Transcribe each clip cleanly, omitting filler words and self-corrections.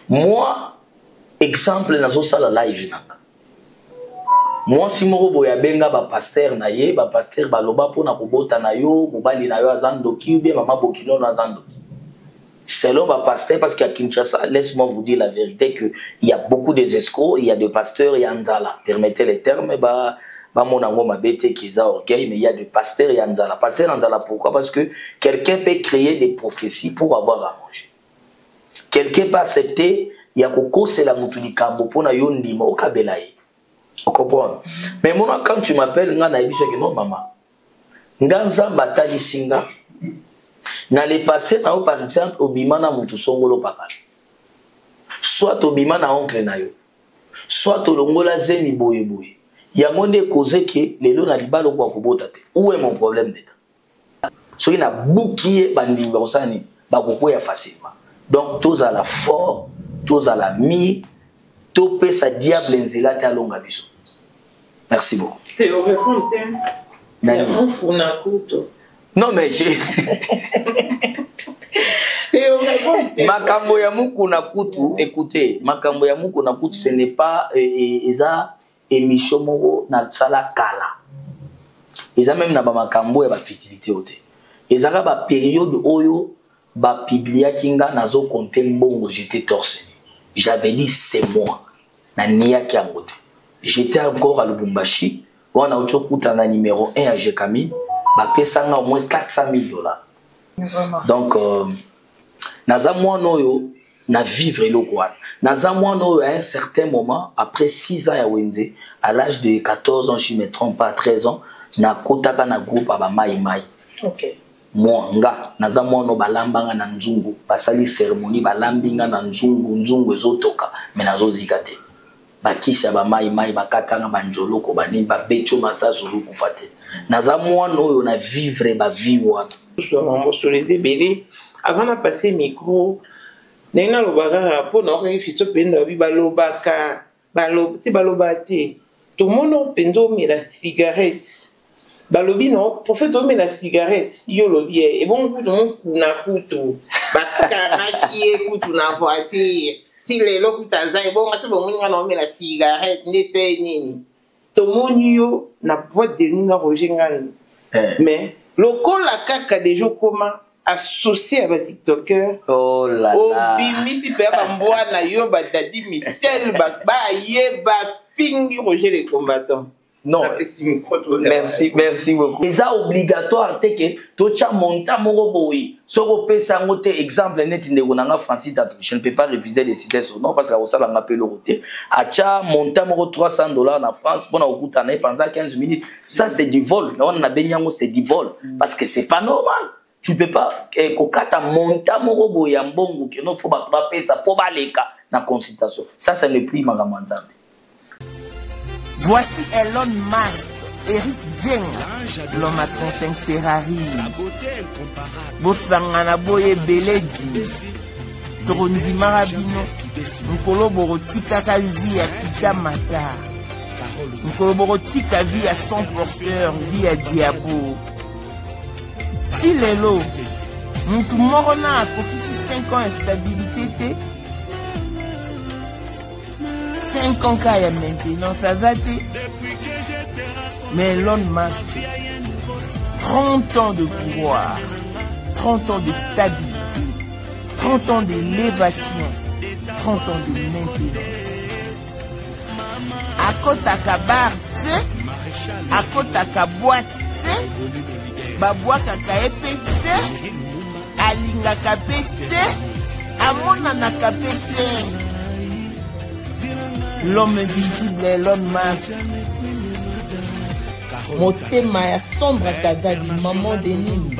Moi, exemple, dans la live. Moi, si je suis un pasteur, un pasteur, baloba pour na kobota na yo, mobali na yo azando ki ou bien maman bokilo na azando. Selon ma pasteur, parce qu'à Kinshasa, laisse-moi vous dire la vérité que il y a beaucoup des escrocs, il y a des pasteurs, il y a Nzala. Permettez les termes, mon amour m'a bêté qui est orgueil, mais il y a des pasteurs, il y a Nzala. Pasteur Nzala, pourquoi? Parce que quelqu'un peut créer des prophéties pour avoir à manger. Quelqu'un peut accepter, il y a Koko, c'est la moutuni kambo, pour na yon lima, au kabelaye. Vous comprenez? Mais moi, quand tu m'appelles, non, maman. Nganza batali singa. N'allez passer par exemple au bimana mutu songolo pakala. Soit au bimana oncle na yo. Soit au longola zemi boye boye. Ya monde cause que lelo na libalo kwa kubota te. Où est mon problème dedans? So il na boukié bandi basani ba koko ya facilement. Donc tous à la fort, tous à la mi, topé sa diable nzela ta longa biso. Merci beaucoup. Théo répond non mais j'ai Makambo ya muku na kutu, écoutez, Makambo ya muku na kutu, ce n'est pas eza émission moko na sala kala. Eza même na ba makambo ya ba fertilité ote. Eza ka ba période oyo ba biblia kinga nazo compter mbongo, j'étais torse. J'avais dit c'est moi. Na nia ki amote. J'étais encore à Lubumbashi, on a autokuta na numéro 1 à Jekami, ba pesanga au moins $400,000. Donc naza moi noyo na vivre lokwa. Naza moi noyo à un certain moment après 6 ans à Wenze, à l'âge de 14 ans, je ne me trompe pas, 13 ans, na kotaka na groupe aba mai mai. OK. Moi nga naza moi no balambanga na nzungu, basali cérémonie balambinga na nzungu ezotoka, mais nazo zikate. Bakisi aba mai mai bakatanga banjolo ko bani ba becho masazulu kufate. Naza moi noyo na vivre ba vie wana. Avant de passer le micro, nous avons rapport à tout le monde a la cigarette. Balobi non, pour faire tomber la cigarette, yo lobi et bon coup donc na kutu, bakana qui écoute na voiture. Si les locaux tazaï bon, c'est bon on a la cigarette, n'essaie ni. Tout le monde yo na boîte de nous na Roger ngal. Mais local la caca des jours comment associé à un TikToker. Oh là là. Au bimi si père bamboa na yo ba dadi Michel ba ye ba fingi Roger les combattants. Non. Merci beaucoup. C'est obligatoire que tout ça monte à mon robot. Soko pesa ngote exemple net ndegonanga Francis Tatou. Je ne peux pas refuser de citer son nom parce que ça l'a appelé le roté. Acha monte à mon $300 en France pour na okuta na pendant 15 minutes. Ça c'est du vol. On a benyango c'est du vol parce que c'est pas normal. Tu peux pas kokata monte à mon robot ya mbongo que non faut pas pesa pour baleka na consultation. Ça c'est le prix magamanzambe. Voici Elon Musk, Eric Djenga, l'homme à 35 Ferrari. Bosangana boye beleji. Toronzi marabino. Nkolo borotika kazi ya kita mata. Nkolo borotika vie à son porteur, vie à diabo. Si lelo, mtu morona a kokisi 5 ans instabilité. 5 ans qu'il y a maintenant, ça va te... Mais Elon Musk, 30 ans de pouvoir, 30 ans de stabilité, 30 ans d'élévation, 30 ans de maintenance. À côté de la barre, à côté de la boîte, à boîte à épée, à linga kapete, à mon anakapete. L'homme invisible Elon Musk. Motema ya sombre kazali maman de nini.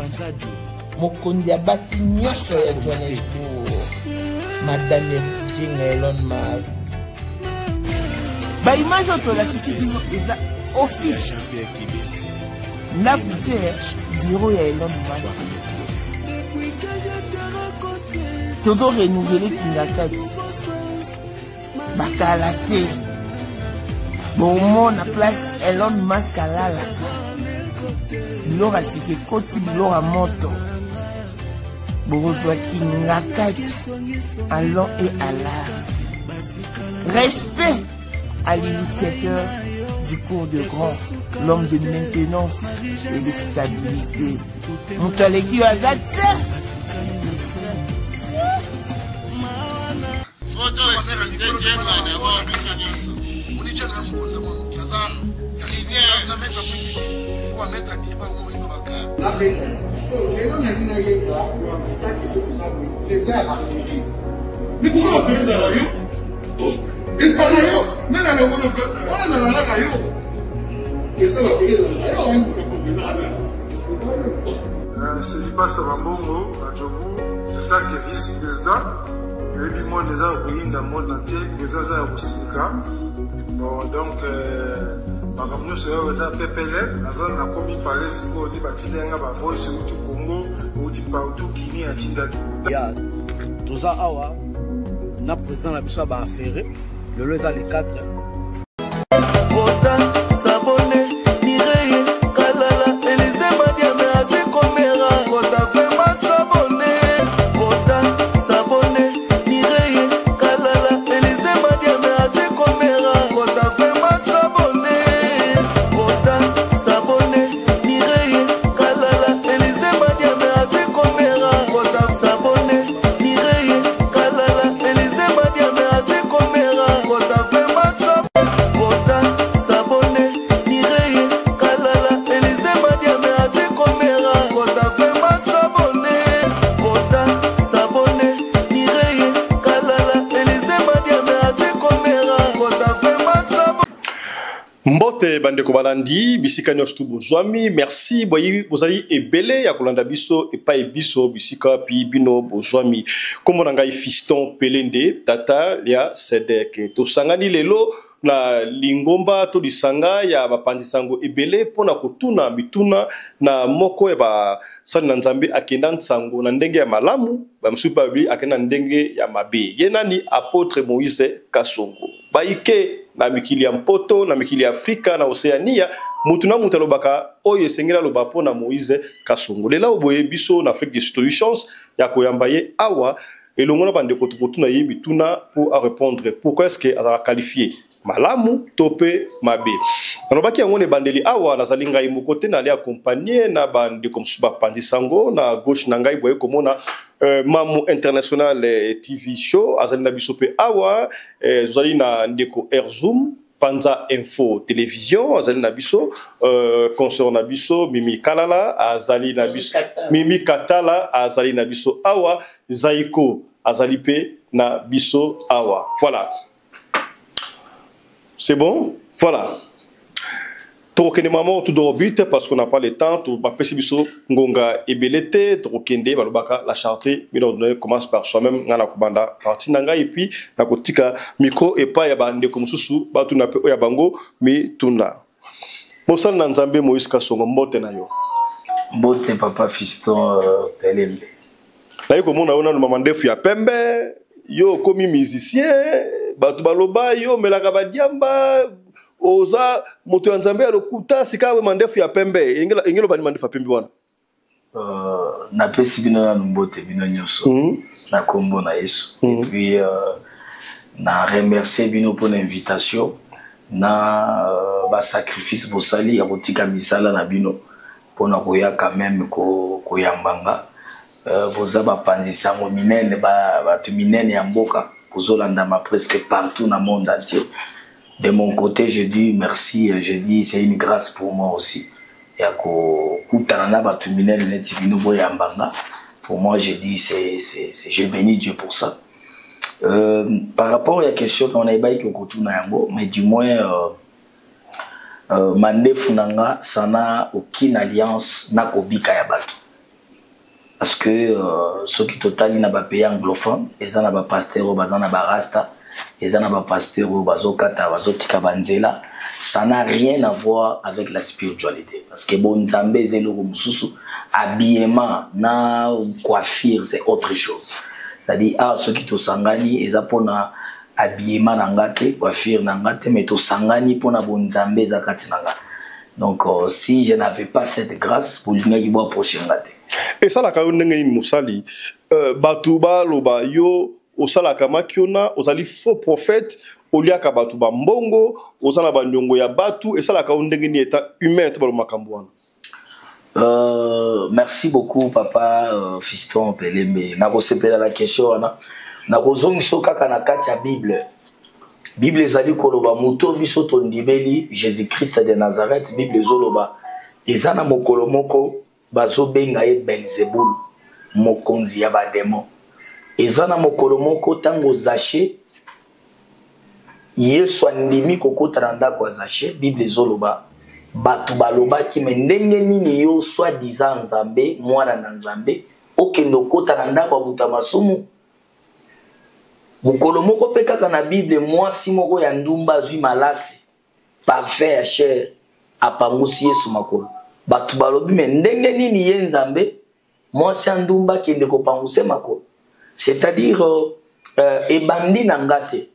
Mokondi ya basi nyonso ya Johannesburg. Madame Djenga Elon Musk. Ba image oto la kiti bino eza office. Na bute bureau ya Elon Musk. Todo renouveler Kingakati. Bakalate. Bon, mon place Elon Musk à la Bilora c'est que côté Bilora moto. Borozwaki Ngakati, allant et à l'art. Respect à l'initiateur du cours de grand, l'homme de maintenance et de stabilité. Montaleki Azatse. Mais pourquoi on fait ça? C'est Lipa Savambongo, en tant que vice-président. Et puis moi, déjà, dans le monde entier, déjà, bon, donc, ma communauté c'est PPL, avant la commis parler, si vous dites, Tilenga, voix sur tout Congo, ou dit partout, Guinée, à Tindaki. Tout ça, on a président la mission à affaire, le les 4. Bande Kobalandi, Bisika Nyostu Bozwami, merci, boyi, bozali ebele, ya kolanda biso, et pas ebiso, Bisika, pi bino Bozwami. Comme on a fiston Pelende, tata, lia, sedek. To sangani lelo, na lingomba, to di sanga, ya bapandi sango ebele, pona kutuna, bituna, na moko, ya ba, san nanzambe, akendan sango, nandenge ya malamu, ba msupa bili, akendan ndenge ya mabe. Yenani apotre Moïse Kasongo. Baike, na mikili ya mpoto, na mikili ya Afrika, na Oceania, mutuna mutalobaka, oye sengela lobapo na Moïse Kasongo. Lela oboye biso na Afrique des Solutions, ya koyambaye awa, et l'on a bande kotuna yebi tuna pour répondre. Pourquoi est-ce qu'elle a qualifié malamu, tope, mabe. Nanobaki yango ne bandeli awa, na zalinga imu kote na li accompagné, na bande comme suba pandi sango, na gauche nangai boye komona, Mamu International TV Show, azali na bisope awa, zali na ndeko Airzoom, Panza Info Télévision, azali na biso, concert na biso, Mimi Kalala, azali na biso, Mimi Katala, azali na biso awa, Zaiko, azali pe na biso awa. Voilà. C'est bon? Voilà. Tokende maman tout d'orbite parce qu'on n'a pas le temps. Tout bapesi biso ngonga ebelete tokende balobaka la charité. Mais on commence par soi-même ngana kubanda parti nanga et puis na kotika micro et pas ya bande comme susu ba tuna pe ya bango mais tuna. Mosal na Nzambe Moïse Kasongo mbote na yo. Mbote papa fiston Pelembe. Na yo komona ona no mamandefu ya pembe yo komi musicien batu baloba yo melaka badiamba oza moto ya Nzambe alokuta sikawe mandefu ya pembe engelo bani mandefu ya pembe wana na pesi bino na mbote bino nyoso na kombo na Yesu et puis na remercier bino pour l'invitation na ba sacrifice bosali ya botika misala na bino pona koya quand même ko yambanga boza ba panzisa mo minene ba tu minene ya mboka kozolanda ma presque partout dans le monde entier. De mon côté, je dis merci, je dis c'est une grâce pour moi aussi. Pour moi, je dis je bénis Dieu pour ça. Par rapport à la question qu'on a ébaï mais du moins, Mande Funanga, ça n'a aucune alliance, n'a qu'obika yabatu. Parce que ceux qui total n'a pas payé anglophone, ils n'ont pas pasteur, ils n'ont pas rasta, ils n'ont pas pasteur, ils n'ont pas banzela. Ça n'a rien à voir avec la spiritualité. Parce que bon, Nzambe zelo habillement, na coiffure, c'est autre chose. C'est-à-dire, ceux qui te sangani, ils ont un habillement nangate, coiffure nangate, mais to sangani pour na bon Nzambe zakati nanga. Donc, si je n'avais pas cette grâce, pour lui boire prochain raté. Et ça, la kaonenge ni musali, batuba loba yo, osala kamakiona, osali faux prophète, olia kabatuba mbongo, osala banyongo ya batu, et ça la kaonenge ni état humain to balo makambuana. Merci beaucoup, papa, fiston Pelembe. Na kosepela la question na. Na kozongiso kaka na kati ya Bible. Bible ezali koloba muto biso tondibeli Jésus-Christ de Nazareth. Bible ezoloba ezana mokolo moko bazobenga ye Belzebul, mokonzi ya bademo. Ezana mokolo moko tango Zaché Yesu andimi kokota na ndako ya Zaché. Bible ezoloba batu baloba ki me ndenge nini yo soi-disant Nzambe mwana na Nzambe okende okota na ndako ya mutu masumu. Mukolo moko pe kaka na Bible mwasi moko ya ndumba azwi malasi parfait ya chair apangusi Yesu makolo. Batu balobi me ndenge nini ye Nzambe mwasi ya ndumba kende kopanguse makolo. C'est-à-dire ebandi na ngate.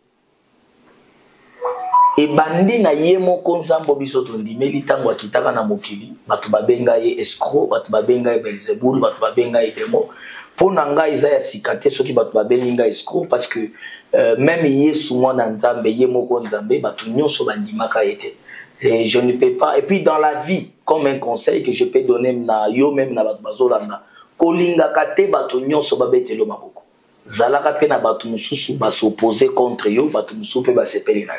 Ebandi na ye moko Nzambo biso tondimeli tango akitaka na mokili. Batu babenga ye escroc, batu babenga ye Belzebul, batu babenga ye démon. Pour nanga isa ya sikate soki batu babenga escroc parce que même Yesu mwana Nzambe ye moko Nzambe batu nyonso bandimaka ete. Je ne peux pas. Et puis dans la vie, comme un conseil que je peux donner na yo même na batu bazolanga, kolinga kate batu nyonso babetelo maboko. Zalaka pe na batu mususu ba s'opposer contre yo, batu mususu pe ba sepeli na.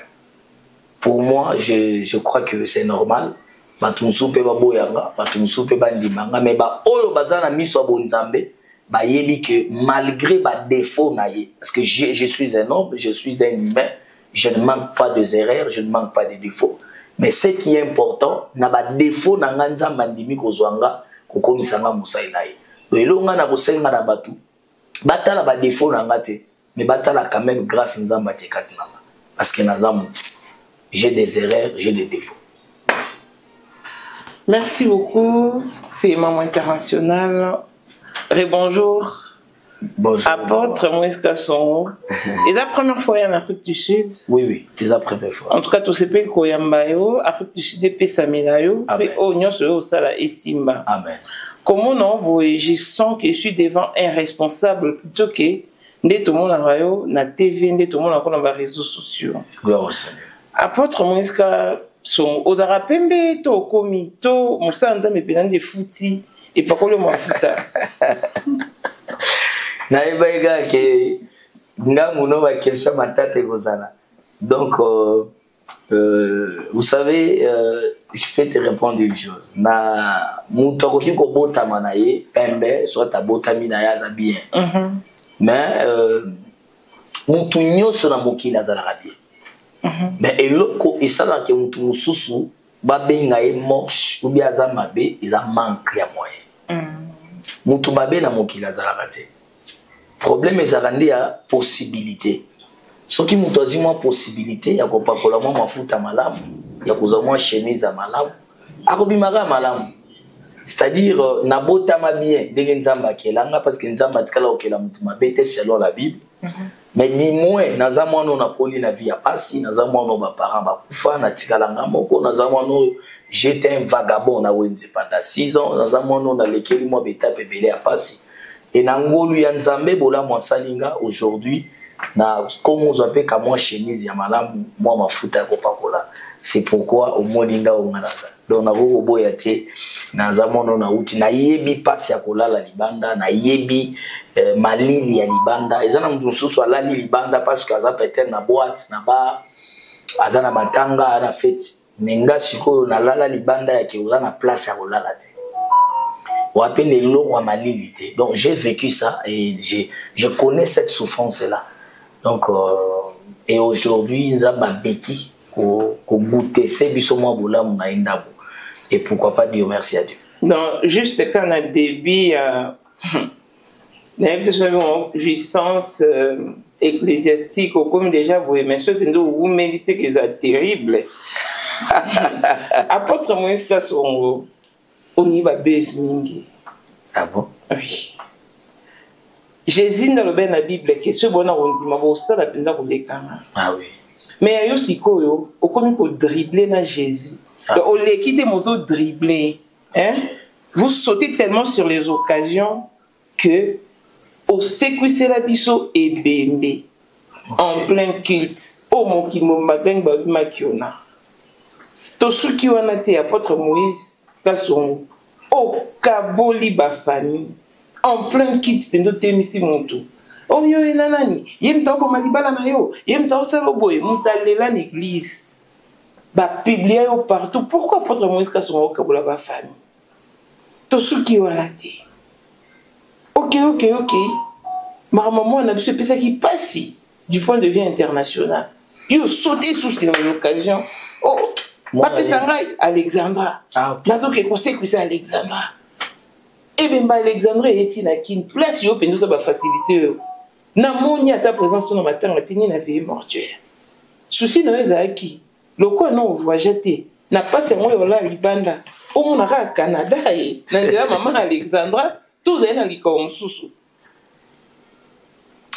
Pour moi, je crois que c'est normal. Batu mususu pe ba boyanga, batu mususu pe bandimanga, mais ba oyo bazana miso bo Nzambe. Bah, que malgré ma défaut, parce que je suis un homme, je suis un humain, je ne manque pas de erreurs, je ne manque pas de défauts. Mais ce qui est important, na ba défaut na nganza mandimi kozwanga kokomisanga musainaye. Donc elonga na kosenga na batu. Batala ba défaut na ngate, mais batala quand même grâce nzamba tshekati nanga. Parce que nazamu j'ai des erreurs, j'ai des défauts. Merci beaucoup, c'est Maman International. Rebonjour. Bonjour. Apôtre Moïse Kassongo. Et la première fois en Afrique du Sud? Oui, c'est la première fois. En tout cas, tout ce pays Koyambayo, Afrique du Sud, et Samilayo, et Oignon sur Sala et Simba. Amen. Comment non, je sens que je suis devant un responsable plutôt que tout le monde en radio, na TV, tout le monde en les réseaux sociaux. Gloire au Seigneur. Apôtre Moïse Kassongo, Odara Pembe, to Komi, to Moussa Andame Pénan de Fouti. Et pas quoi le mafuta. Naïbaïga que nga mouno va question matate gozana. Donc vous savez, je peux te répondre une chose. Na mutoko ki ko bota manaye pembe soit ta bota minaya za bien. Mais mutu nyoso na mokina za la bien. Mais eloko esala ke mutu mususu ba benga e moche ou bien za mabe, ils a manque ya moyen. Mutu mabe na mokili azalaka te. Problème ezalandi ya possibilité. Soki mutu azwi mwa possibilité ya kopakola mwa mafuta malamu, ya kozwa mwa chemise ya malamu, akobimaka malamu. C'est-à-dire nabotama bien ndenge Nzambe akelanga parce que Nzambe atikala okela mutu mabe te selon la Bible. Mais ni moins naza mwana na koli na vie ya pasi, naza mwana ba parents bakufa na tikalanga moko, naza mwana j'étais un vagabond na wenze pendant 6 ans, naza mwana na lekeli moi betape belé ya pasi. Et na ngolu ya Nzambe bola mwa salinga aujourd'hui na comme on appelle ka moi chemise ya malamu, moi mafuta ko pakola. C'est pourquoi au moninga o nganaza. Donc na go boya te naza mwana na uti na yebi pasi ya kolala libanda, na yebi malili ya libanda ezana mtu mususu alali libanda parce que aza peut-être na boîte na bar azana matanga na fête nenga sikoyo na lala libanda ya ke na place ya kolala te wape lelo wa malili te. Donc j'ai vécu ça et je connais cette souffrance là. Donc et aujourd'hui nzamba beki ko goûter c'est biso mwa bolamu na indabo et pourquoi pas dire merci à Dieu. Non, juste quand on a débit il y a une jouissance ecclésiastique comme déjà vous mais ce que vous méritez que c'est terrible. Apôtre Moïse Kassongo, on y va baisser mingi. Ah bon? Oui. Jésus dans la Bible que ce bon on dit ma bossa la peine pour les camarades. Ah oui. Mais il y a aussi quoi yo, au comme qu'on dribbler na Jésus. Donc, on les quitte mozo dribbler. Hein? Vous sautez tellement sur les occasions que au séquissé la biso et bébé en plein culte. Oh mon kimo magang ba makiona. To suki wana te apôtre Moïse Kasongo. Oh kaboli ba famille. En plein culte pendo temisi montu. Oh yo enanani, yem ta ko malibala na yo, yem ta osalo boy, mutalela l'église. Ba publier yo partout. Pourquoi apôtre Moïse Kasongo kabola ba famille? To suki wana te. Ok. Ma maman a pu se penser qu'il passe du point de vue international. Il a sauté sous l'occasion. Oh, Papa Sangai, Alexandra. Nazo que conseil que c'est Alexandra. Et bien, Alexandra est une place où on peut faciliter. Na moni à ta présence dans ma terre, tu n'as vie mortuaire. Souci non est acquis. Le quoi non voit jeter. N'a pas seulement là Libanda. Au mon ara Canada et na maman Alexandra. Tous les gens comme sous.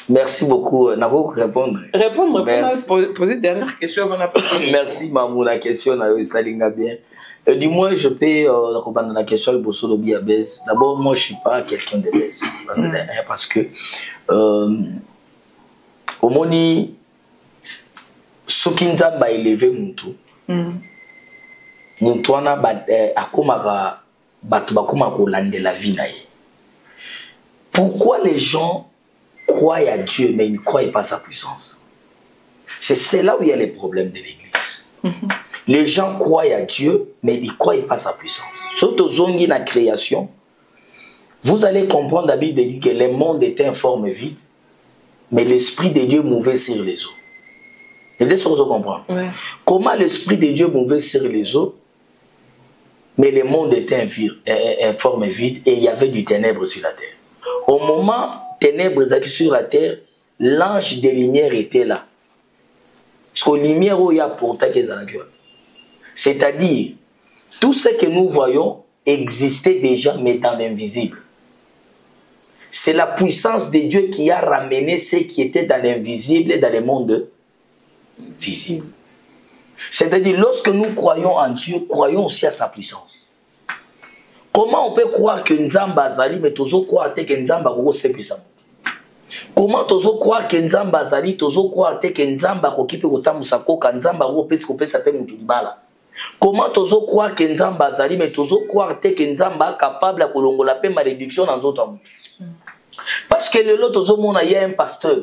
Merci beaucoup. Navo répondre. Répondre. Poser dernière question avant la prochaine. Merci Mamou, la question ça linga bien. Du moins je peux répondre la question le bosso de Biabez. D'abord moi je suis pas quelqu'un de baisse parce que au moni sokinza ba élever mutu. Mutu ana ba akomaka batu bakoma ko landela vie na ye. Pourquoi les gens croient à Dieu mais ils ne croient pas à sa puissance? C'est là où il y a les problèmes de l'église. Les gens croient à Dieu mais ils ne croient pas à sa puissance. Surtout zongi la création, vous allez comprendre, la Bible dit que le monde était informe vide, mais l'Esprit de Dieu mouvait sur les eaux. Et laissez vous comprendre. Ouais. Comment l'Esprit de Dieu mouvait sur les eaux, mais le monde était informe vide et il y avait du ténèbre sur la terre. Au moment ténèbres sur la terre, l'ange des lumières était là. Parce que les lumières où il y a pourtant qu'ils ont. C'est-à-dire, tout ce que nous voyons existait déjà, mais dans l'invisible. C'est la puissance de Dieu qui a ramené ce qui était dans l'invisible dans le monde visible. C'est-à-dire, lorsque nous croyons en Dieu, croyons aussi à sa puissance. Comment on peut croire que Nzamba Azali, mais toujours croire que Nzamba est puissant? Comment toujours croire que Nzamba Azali, toujours croire que Nzamba okipe kotamusako, que Nzamba opesi sape mutulibala? Comment toujours croire que Nzamba Azali, mais toujours croire que Nzamba est capable de kolongola pe malédiction dans d'autres monde? Parce que le lot toujours mona y a un pasteur.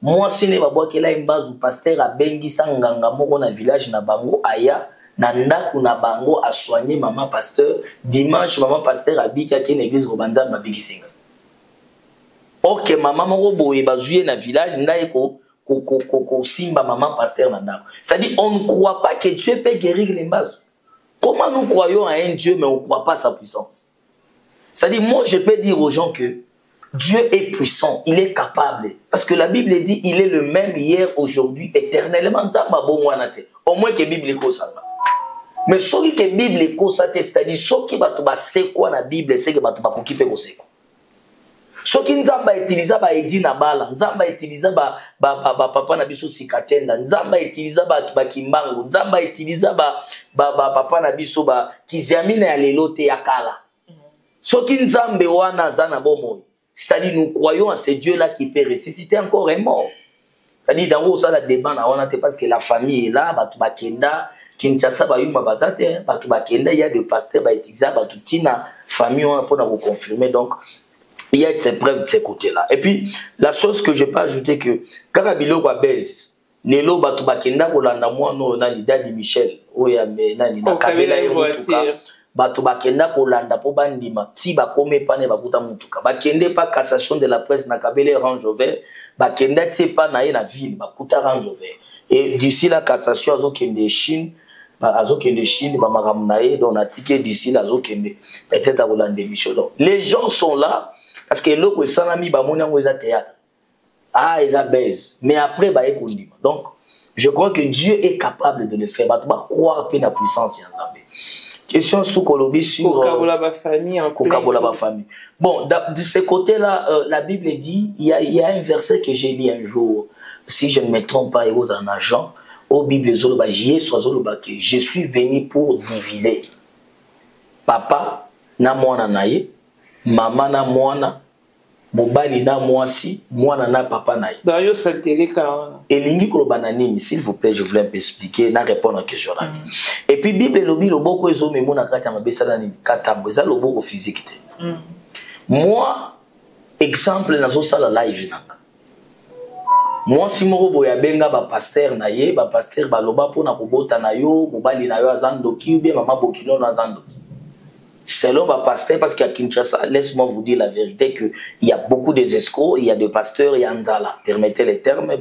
Moi si ne babwa ke la imbazu pasteur a bengi sanganga moko na village na bango aya nanda kuna bango a soigner maman pasteur dimanche maman pasteur a biki à une église Robanza babiki singa. Ok maman moko boye bazuye na village ndaye ko simba maman pasteur nanda. C'est-à-dire on ne croit pas que Dieu peut guérir les bases. Comment nous croyons à un Dieu mais on ne croit pas à sa puissance? C'est-à-dire moi je peux dire aux gens que Dieu est puissant, il est capable. Parce que la Bible dit il est le même hier, aujourd'hui, éternellement. Au moins que la Bible est comme ça. Mais ce que la Bible est comme ça, c'est-à-dire ce qui va se quoi la Bible, c'est que va s'occuper de ça. Ce qui Nzamba utilisa ba edi na bala, Nzamba utilisa ba papa na biso sikatenda, Nzamba utilisa ba kimbango, Nzamba utilisa ba papa na biso ba kiziamina ya lelo te ya kala. Ce qui Nzambe wana zana bomo. C'est-à-dire, nous croyons à ce Dieu-là qui peut ressusciter encore un mort. C'est-à-dire, dans le ça, débat, parce que la famille est là, Batubakenda, Kinshasa, Batubakenda, il y a des pasteurs, Batutina, famille, on a pour confirmer. Donc, il y a ces preuves de ce côté-là. Et puis, la chose que je peux ajouter, que Karabilo Wabez, Nelo Batubakenda, Olanda, moi, non, Dadi Michel, Kabela et Bato bakenda kolanda po bandima ti bakome pa ne bakuta mutuka bakende pa cassation de la presse na Kabele Range Rover bakenda ti pa na ye na ville bakuta Range Rover et d'ici la cassation azokende Chine ba makamna ye donc na ticket d'ici la azokende peut-être à kolanda émission. Donc les gens sont là parce que loko esanami ba moni ngo eza théâtre eza baise mais après ba ekondima. Donc je crois que Dieu est capable de le faire. Bato ba croire pe na puissance ya Nzambe. Question sous Colombie sur Kokabola famille. Bon, de ce côté-là, la Bible dit, il y a un verset que j'ai lu un jour, si je ne me trompe pas, et aux en agent, Au Bible, je suis venu pour diviser. Papa na mwana naye, maman na mwana, mobali na mwasi, mwana na papa naye. Dario Saltele Kawana. Et lingi kolobananini, s'il vous plaît, je voulais un peu expliquer, na répondre à la question. Et puis Bible lobi loboko ezo memo na kati ya mabesa na ni katambo, eza loboko physique te. Moi, exemple nazo sala live nanga. Moi si moko boya benga ba pasteur na ye, ba pasteur ba loba pona kobota na yo, mobali na yo azando kibe, mama bokino na azando. Selon ma pasteur, parce qu'à Kinshasa, laisse-moi vous dire la vérité qu'il y a beaucoup d'escrocs, il y a des pasteurs, il y a Nzala. Permettez les termes,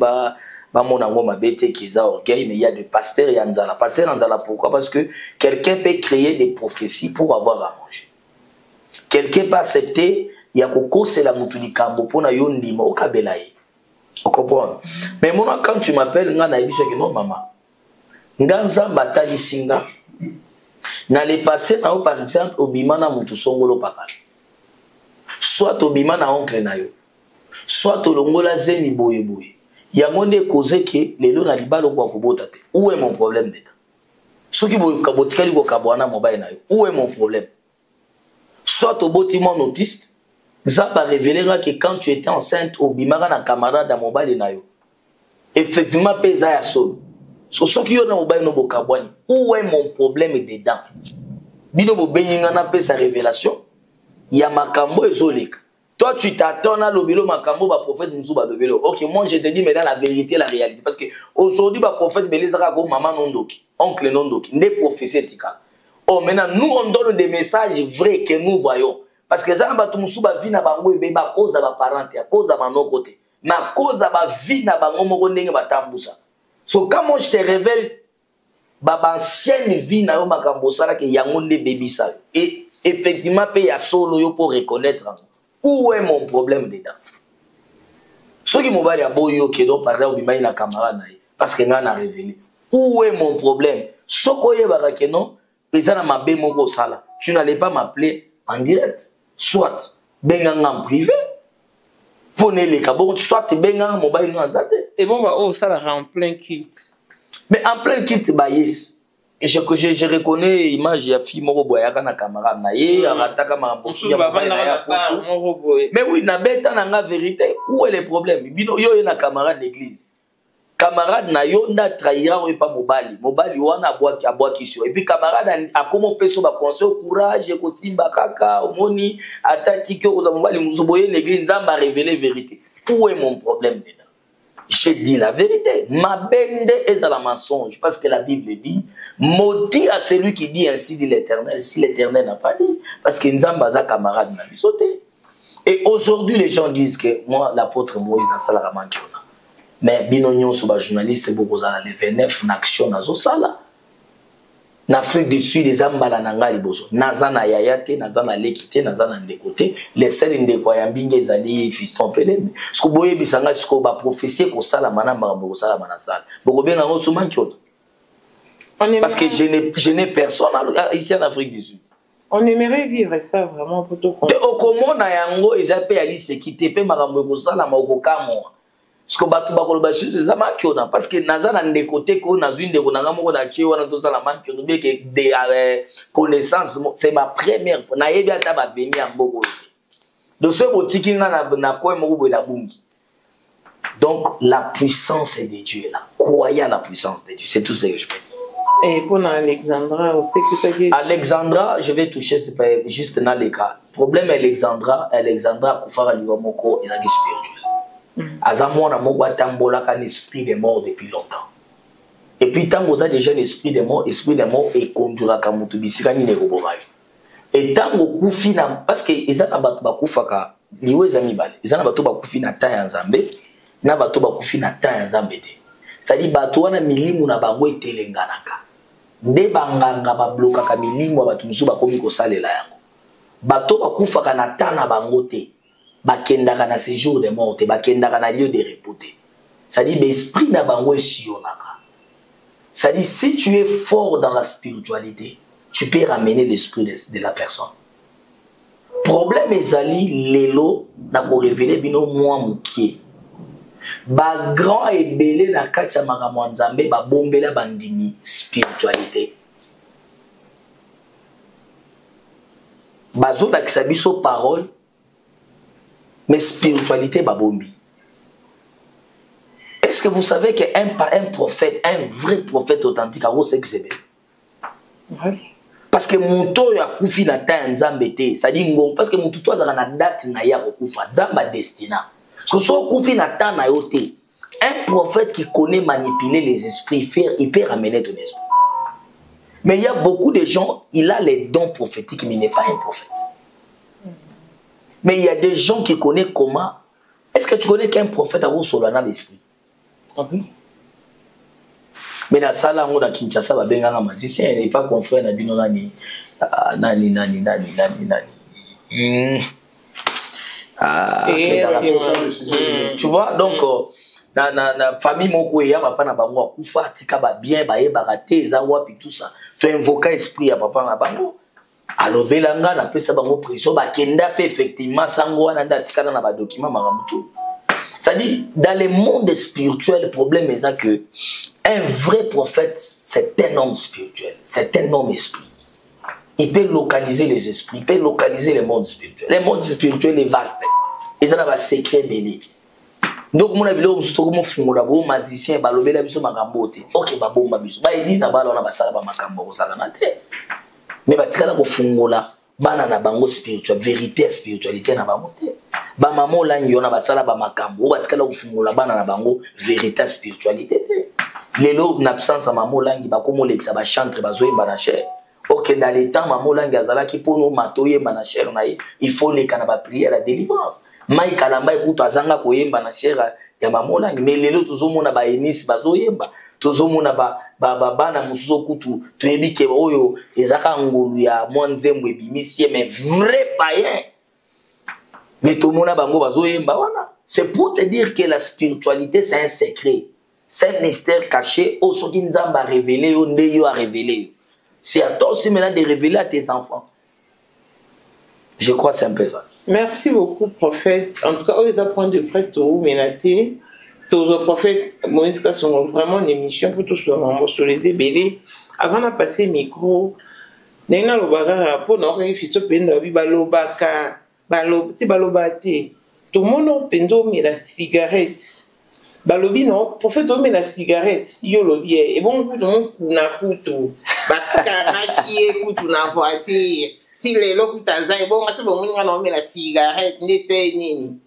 mon amour m'a bêté qui est orgueil, mais il y a des pasteurs, il y a Nzala. Pasteur Nzala, pourquoi? Parce que quelqu'un peut créer des prophéties pour avoir à manger. Quelqu'un peut accepter, il y a Koko, c'est la Moutuni Kambo, pour na yondima, au Kabelaï. On comprend? Mais moi, quand tu m'appelles, non, maman. Nganza Batali Singa. N'allez passer par exemple au bimana mutu songolo pakala. Soit au bimana oncle na yo. Soit au longola zemi boye boye. Yangonde cause que lelo na libalo kwa kubota te. Où est mon problème dedans? Soki boye kabotikali ko kabwana mobile na yo. Où est mon problème? Soit au bâtiment autiste, ça va révéler que quand tu étais enceinte au bimana na camarade à mobile na yo. Effectivement pesa ya solo. Où est mon problème dedans? Bino mo benyingana pe sa révélation. Il y a makambo ezoleka. Toi tu t'attends à l'obilo makambo ba prophète Moussouba dobelo. OK, moi je te dis mais dans la vérité la réalité parce que aujourd'hui ba prophète Belezaka ko maman nondoki, oncle nondoki, ne prophétique. Oh maintenant nous on donne des messages vrais que nous voyons parce que ça ba Moussouba vie na bango ebe ba cause ba parent ya cause ba non côté. Ma cause ba vie na bango moko ndenge batambusa. So quand moi je te révèle baba ancienne vie na yo makambo sala ke yango nde baby ça et effectivement pe ya solo yo pour reconnaître où est mon problème dedans. Ce qui mobali ya boyo ke do par exemple bimai na camarade na parce que nga na révélé où est mon problème. Soko ye baka ke non ezana mabe moko sala tu n'allais pas m'appeler en direct soit benganga en privé. Prenez les cabos, soit tu bengas mobile no azate. Et bon, bah, oh, ça là en plein kit. Mais en plein kit, bah yes. Et je reconnais l'image de fille moro boyaka na camarade na ye, arataka ma bosu ya mobile. Mais oui, na beta na nga vérité, où est le problème? Bino yo na camarade d'église. Camarade na yo nda trahira ou pas mobile. Mobile wana boa kisio. Et puis camarade a comment peso ba conseil courage ko simba kaka omoni atati que oza mobile muzoboye l'église nzamba révéler vérité. Où est mon problème dedans? Je dis la vérité. Ma bende est à la mensonge parce que la Bible dit maudit à celui qui dit ainsi dit l'Éternel si l'Éternel n'a pas dit parce que nzamba za camarade na bisoté. Et aujourd'hui les gens disent que moi l'apôtre Moïse na sala mankiona. Mais binonyon sur les journalistes beaucoup dans les 29 nations nazo sala. En Afrique du Sud les ambala nanga liboso. Nazana yayate, nazana lekite, nazana ndekote. Les seuls ndeko ya mbinge ezali fiston pele. Sko boye bisanga sko ba prophétie ko sala manamba ko sala manasala. Boko benga ngo sumankiona. Parce que je n'ai personne ici en Afrique du Sud. On aimerait vivre ça vraiment pour tout comprendre. Te okomona yango ezape ali sekite pe makambo ko sala makokamo. Parce que batu bakoloba juste za makiona parce que nazana ndekote ko nazwi ndeko nanga moko na tie wana to sala makiona be que des connaissances c'est ma première fois na yebi ata ba venir en boko. Donc ce botiki nga na ko moko bo la bungi. Donc la puissance de Dieu là. Croyez à la puissance de Dieu, c'est tout ce que je peux dire. Et pour Alexandra, on sait que ça dit. Alexandra, je vais toucher juste dans les cas. Problème Alexandra kufara liwa moko ezaki spirituel. Azamona moko atambola kan esprit de mort depuis longtemps. Et puis tant que déjà l'esprit de mort et conduira ka mutu bisika ni ne kobomayo. Et tant que kufi na parce que ezana batu bakufaka liwe ezami bale. Ezana batu bakufi na ta ya Nzambe na batu bakufi na ta ya Nzambe te. C'est-à-dire batu wana milimu na bango etelenganaka. Nde banganga ba blokaka milimu batu musu bakomi ko salela yango. Batu bakufaka na ta na bango te. Bakendaka na séjour de mort, bakendaka na lieu de repos. C'est-à-dire l'esprit na bango esionaka. C'est-à-dire si tu es fort dans la spiritualité, tu peux ramener l'esprit de la personne. Problème ezali lelo na ko révéler bino moi mukie. ba grand ebele na kati ya makambo ya Nzambe ba bombela bandimi spiritualité bazo lakisa biso parole mais spiritualité ba bombi. Est-ce que vous savez qu'un prophète, un vrai prophète authentique, c'est que c'est bien? Parce que mon tour a koufi na ta Nzambe te, ça dit ngo parce que mon tuto a na date na ya koufa Nzamba destina. So so koufi na ta na yo te. Un prophète qui connaît manipuler les esprits, il peut ramener ton esprit. Mais il y a beaucoup de gens, il a les dons prophétiques, mais il n'est pas un prophète. Mais il y a des gens qui connaissent comment. Est-ce que tu connais qu'un prophète a reçu l'esprit? Oui. Mais la salle on a Kinshasa va bien gagner magicien, il n'est pas confrère na bino nani. Tu vois donc na famille moko ya papa na bango akufa tika ba bien ba yeba te za wapi tout ça. Tu invoques esprit ya papa na bango. Alobelanga na pesa bango prison ba kenda pe effectivement sango wana ndatikana na ba document maramutu. C'est-à-dire, dans le monde spirituel, le problème est que un vrai prophète, c'est un homme spirituel, c'est un homme esprit. Il peut localiser les esprits, il peut localiser le monde spirituel. Le monde spirituel est vaste. Ils ont un secret belé. Donc, mon avis, je suis magicien, je suis ok, je suis mais bana na bango spirituel vérité spiritualité na bango te ba maman langi yona basala ba makambo batikala kufungula bana na bango vérité spiritualité te lelo na absence maman langi ba komo lekisa ba chantre bazoyemba na cher ok dans les temps maman langi azala ki pono matoyemba na cher na ye il faut les kana ba prière la délivrance mai kalamba ekuto azanga koyemba na cher ya maman langi mais lelo tuzomona ba enis bazoyemba tozomona bana musuzo kutu toyebike oyo ezaka ngolu ya mwanzembo ebimisie mais vrai païen mais tomona bango bazoyemba wana. C'est pour te dire que la spiritualité c'est un secret, c'est un mystère caché au soki Nzamba a révélé au ndeyo a révélé. C'est à toi aussi maintenant de révéler à tes enfants. Je crois que c'est un peu ça. Merci beaucoup prophète. En tout cas on les apprend de près tout menaté. Tous les prophètes, Moïse sont vraiment une émission pour tous sur les ébélés. Avant de passer le micro, nous avons pour nous tout le monde a la cigarette. Balobi non, prophète a la cigarette. Yo lobi et bon coup donc na kutu. Bakaraki kutu na voiture. Si les locutaza et bon, c'est bon, on a la cigarette, n'essaie nini.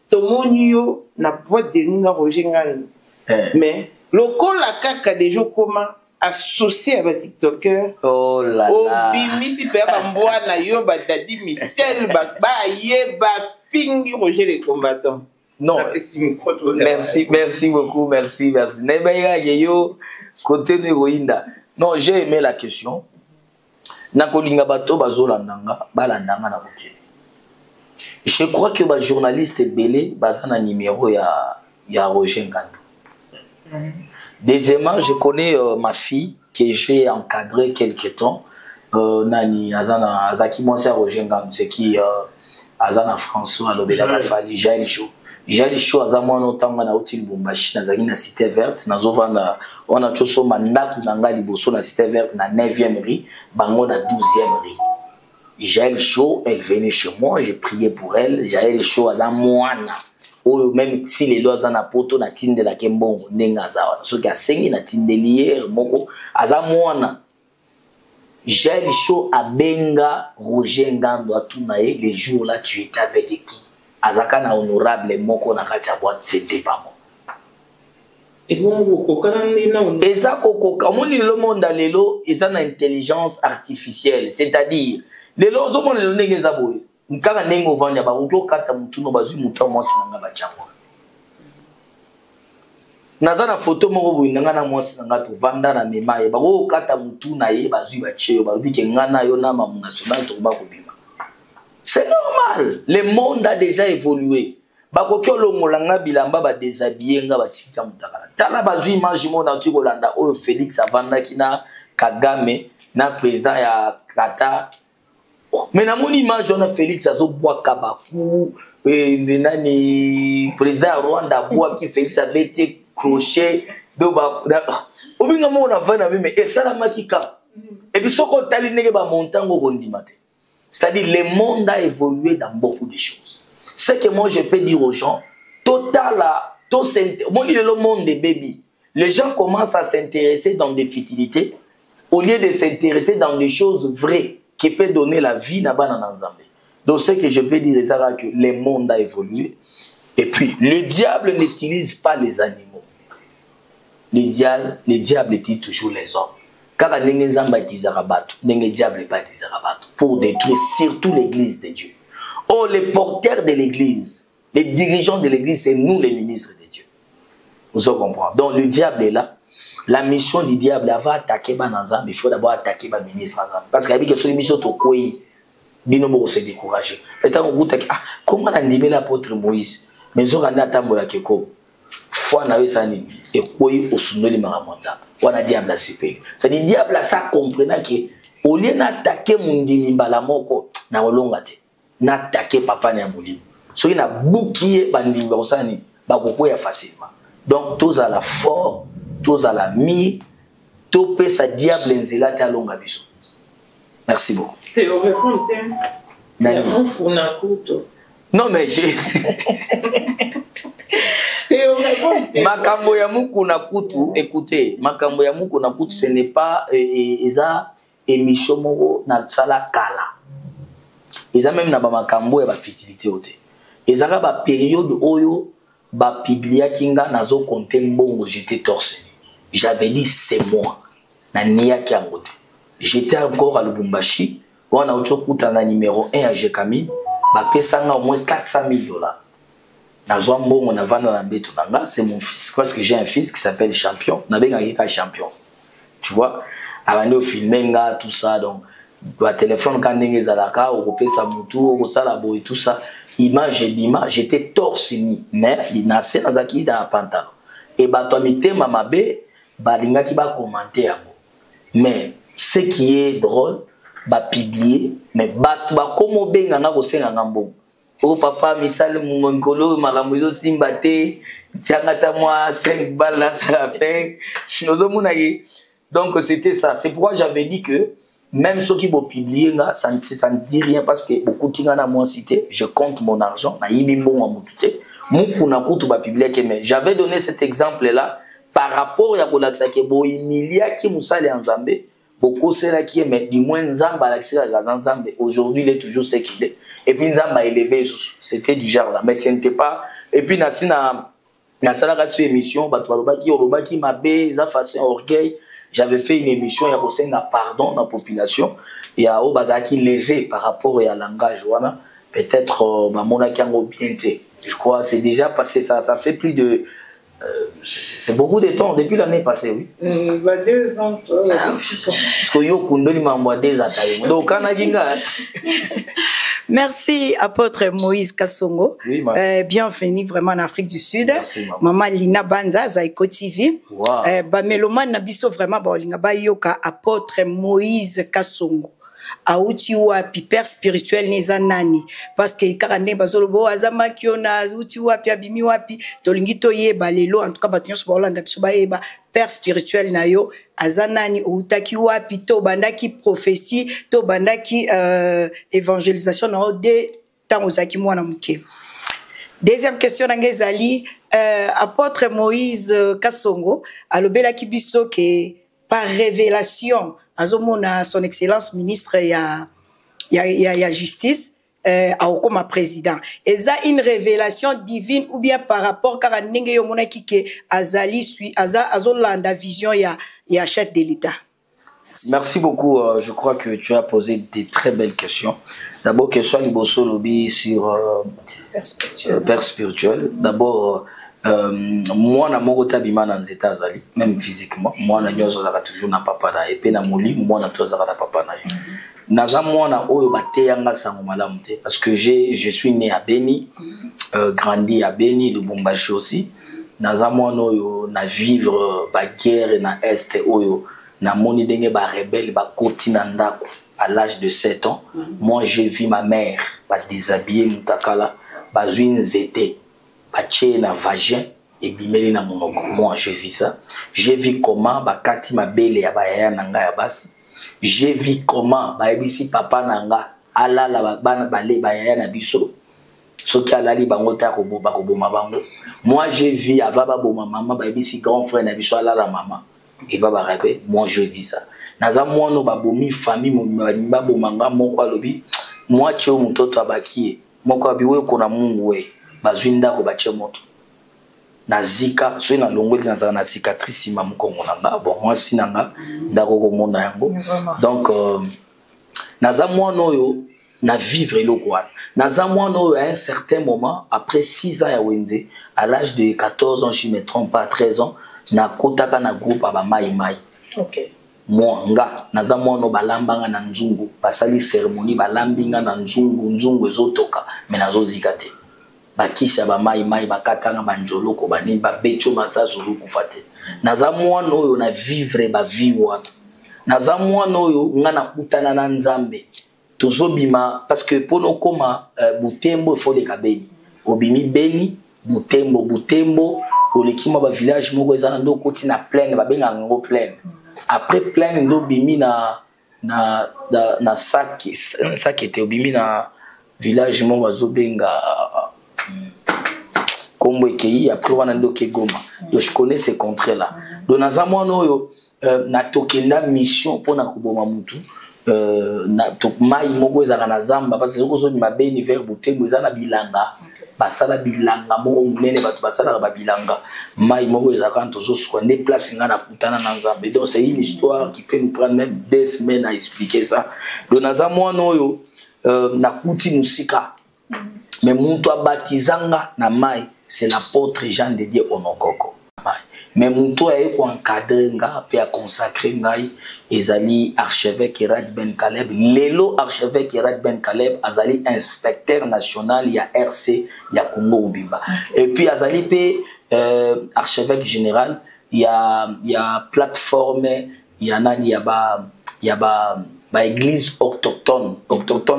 Tomonio na boîte de nous na Roger Ngani. Mais le col la caca des jours comment associé à ba TikToker. Oh là là. Obimi si père bamboa na yo ba dadi Michel ba yeba fingi Roger les combattants. Non. Merci beaucoup, merci. Nebaya yo côté de Roinda. Non, j'ai aimé la question. Na kolinga bato bazolandanga balandanga na boké. Je crois que les journalistes belé basent un numéro ya Roger Ngandou. Deuxièmement, je connais ma fille que j'ai encadrée quelque temps. Nani Azana Azaki Monsia Roger Ngandou, c'est qui Azana François Lobela Bafali Jaël Show. Jaël Show Azama notamment na Otil Bombashi na Zagina Cité Verte na Zovana on a tous mandat nanga liboso na Cité Verte na 9e rue, bango na 12e rue. Jaël Show, elle venait chez moi, j'ai prié pour elle. Jaël Show, elle a moana. Ou même si les lois en a poto, na tinde la kembongo, nenga zawa. Ce qui a sengi na tinde lier, moko, elle a moana. Jaël Show a benga Roger Ngandou à Tounae, les jours là, tu étais avec qui? Azaka na honorable moko na kacha boîte, c'était pas moi. Et bon, Eza koko, comme on dit le monde à l'élo, ils ont une intelligence artificielle, c'est-à-dire, les lois ont les données des abonnés. Nkanga nengo vanya ba ujo kata mutu no bazu mutu mwasi nanga bachango. Nazana photo moko boyi nanga na mwasi nanga to vanda na memaye ba go kata mutu na ye bazu bache ba bike ngana yo na mamu national to ba kobima. C'est normal, le monde a déjà évolué. Ba kokyo longolanga bilamba ba déshabiller nga batika mutakala. Tala bazu image mo na tiko landa o Félix avanda kina Kagame na président ya Qatar. Mais dans mon image, on a Félix Azo Bois Kabakou, président Rwanda Bois qui Félix a été crochet. Au bout d'un moment, on a vu la même, et ça la makika. Et puis, ce qu'on a dit, c'est-à-dire, le monde a évolué dans beaucoup de choses. Ce que moi, je peux dire aux gens, le monde des bébés, les gens commencent à s'intéresser dans des futilités au lieu de s'intéresser dans des choses vraies qui peuvent donner la vie là-bas dans l'ensemble. Donc, ce que je peux dire, c'est que le monde a évolué. Et puis, le diable n'utilise pas les animaux. Le diable utilise toujours les hommes. Car le diable n'est pas utilisé pour détruire surtout l'église de Dieu. Oh, les porteurs de l'église, les dirigeants de l'église, c'est nous les ministres de Dieu. Vous comprenez? Donc, le diable est là. La mission du diable, avant d'attaquer il faut d'abord attaquer le ministre. Parce qu'il y a des missions au pays. Binomo se décourager. Comment on a dit l'apôtre Moïse? Mais on a dit à Keko. Foi na wesani et quoi au sunoli maramonza. On a diable à s'épée. C'est-à-dire diable ça comprenant que au lieu d'attaquer mon dimibala moko na olongate, n'attaquer papa na muli. So il a bouquillé bandimba osani ba koko ya facilement. Donc tous à la fort, tous à la mi, topé sa diable nzela ta longa biso. Merci beaucoup. C'est au répondre. Non mais j'ai Makambo ya mukuna kutu, écoutez, Makambo ya mukuna kutu, ce n'est pas eza émission moko na tsala kala. Eza même na ba makambo ya ba fertilité ote. Eza ka ba période oyo ba biblia kinga nazo compter mbongo j'étais torse. J'avais dit c'est moi. Na nia kiangote. J'étais encore à Lubumbashi, on a autokuta na numéro 1 à Jekamine, ba pesanga au moins $400,000. C'est mon fils, parce que j'ai un fils qui s'appelle Champion. Champion. Tu vois, avant de filmer, tout ça, donc, le téléphone, quand on est à la carte, on repère sa moto, on la boue et tout ça. Image et l'image, j'étais torse nu, mais il n'a pas dans un pantalon. Et bah, toi, mi thème, ma bé, bah, l'inga qui va commenter à moi. Mais, ce qui est drôle, bah, publier, mais bah, comment bien, on a aussi un gambon. Oh papa, misal mongolo, maramuzo simbate, tiangata moi 5 balles là, ça la fait. Donc c'était ça. C'est pourquoi j'avais dit que même ceux qui vont publier là, ça ne dit rien parce que beaucoup de gens m'ont cité. Je compte mon argent, mais j'avais donné cet exemple là par rapport à Kolaksa qui est Emilia qui moussale en Zambé. Beaucoup c'est là qui est mais du moins Zamba aujourd'hui il est toujours ce qu'il est. Et puis Nzamba a élevé, c'était du genre là, mais ce n'était pas. Et puis na salaka sur émission, Batoualobaki m'a baisé, façon orgueil. J'avais fait une émission, il y a aussi un pardon dans la population. Il y a Obazaki lésé par rapport à langage, voilà. Peut-être mon akango bienté. Je crois c'est déjà passé ça, ça fait plus de. C'est beaucoup de temps depuis l'année passée, oui. 2 ans. Parce que yo kundoli m'a des attaques. Donc Kanadinga. Merci, apôtre Moïse Kassongo. Oui, bienvenue vraiment en Afrique du Sud. Merci, maman. Maman Lina Banza, Zaiko TV. Wow. Meloman Nabiso vraiment, yoka apôtre Moïse Kassongo. Auti wapi père spirituel neza nani parce que karane bazolobo azama kiona uti wapi abimi wapi tolingi toyeba lelo en tout cas batunyo so bolanda biso bayeba père spirituel nayo azanani outaki wapi to bandaki prophétie to bandaki évangélisation na de temps ozaki mwana muke. Deuxième question ngezali apôtre Moïse Kassongo alobela kibiso ke par révélation azomona son excellence ministre ya justice comme président. Et ça une révélation divine ou bien par rapport car ndenge yo mona kike azali sui azolanda vision ya chef de l'État. Merci beaucoup. Je crois que tu as posé des très belles questions. D'abord question liboso lobi sur père spirituel. D'abord moi na moko bima na nzeta azali même physiquement moi na nyozo za toujours na papa na epé na moli moi na toza na papa na yo naza moi na oyo bateyanga sango malamu te parce que je suis né à Beni grandi à Beni Lubumbashi aussi naza moi oyo na vivre ba guerre na est oyo na moni denge ba rebelle ba koti na ndako à l'âge de 7 ans. Moi, j'ai vu ma mère déshabiller Moutakala, une zété, na vagin et bimeli na monoko. Moi, j'ai vu ça. J'ai vu comment Kati ma belle ya bayaya nanga ya basi. J'ai vu comment baebisi papa nanga ala la bana bale bayaya na biso. Soki alali bango ta koboma bango. Moi, j'ai vu avaba boma maman baebisi grand frère na biso ala la maman. Et baba répète, moi je vis ça. Naza moi no babomi famille mo bomanga moko alobi. Moi tio mutoto abakie. Moko abiwe kona mungu we. Bazwinda ko bache moto. Nazika, so na longoli na cicatrice ma mukongo nanga. Bon moi sinanga ndako ko mona yango. Donc naza moi no yo na vivre lokwa. Naza moi no à un certain moment après 6 ans ya Wenze, à l'âge de 14 ans, je ne me trompe pas, 13 ans, na kotaka na groupe aba mai. OK. Moi nga naza moi no balambanga na nzungu, basali cérémonie balambinga na nzungu ezotoka, mais nazo zikate. Bakisa ba mai bakatanga banjoloko bani ba becho masazo kufate. Naza moi no yo na vivre ba vie wana. Naza moi no yo nga na kutana na Nzambe. Tozobima parce que pour nos koma Butembo faut des kabeni. Obimi beni Butembo olekima ba village moko ezana ndo koti na plaine ba benga ngo plaine. Après plaine ndo bimi na sac était obimi na village moko bazobenga Kombo Ekei après wana ndo ke Goma. Donc je connais ces contrées là. Donc naza mwana oyo na tokenda mission pour na kuboma mutu. Na tok mai moko ezaka na zamba parce que okozo ni mabeni vers Butembo ezana bilanga. Basala bilanga mo munene batu basala ba bilanga mai moko ezaka ntozo swa ne place nga na kutana na Nzambe. Donc c'est une histoire qui peut nous prendre même 2 semaines à expliquer ça. Donc naza mwana oyo na kuti musika mais muntu abatizanga na mai c'est l'apôtre Jean de Dieu Onokoko. Mais muntu aye ko encadrer nga pe a consacrer ngai ezali archevêque Erad Ben Caleb. Lelo archevêque Erad Ben Caleb azali inspecteur national ya RC ya Congo Ubimba. Et puis azali pe archevêque général ya plateforme ya nani ya ba église autochtone,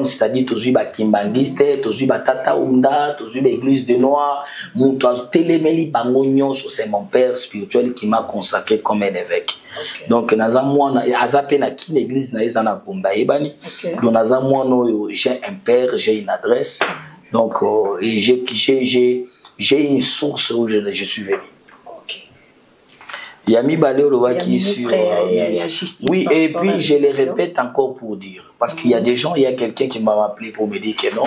c'est-à-dire tous ba kimbangiste, tous ba tata unda, tous ba église de Noir, muto telemeli bango nyonso, c'est mon père spirituel qui m'a consacré comme un évêque. Okay. Donc naza mwana azape na kin église na ezana komba ebani. Donc naza mwana j'ai un père, j'ai une adresse. Donc et j'ai une source où je suis venu. Il y a mis Baléoloba qui est sur... oui, et puis je le répète encore pour dire. Parce qu'il y a des gens, il y a quelqu'un qui m'a appelé pour me dire que non.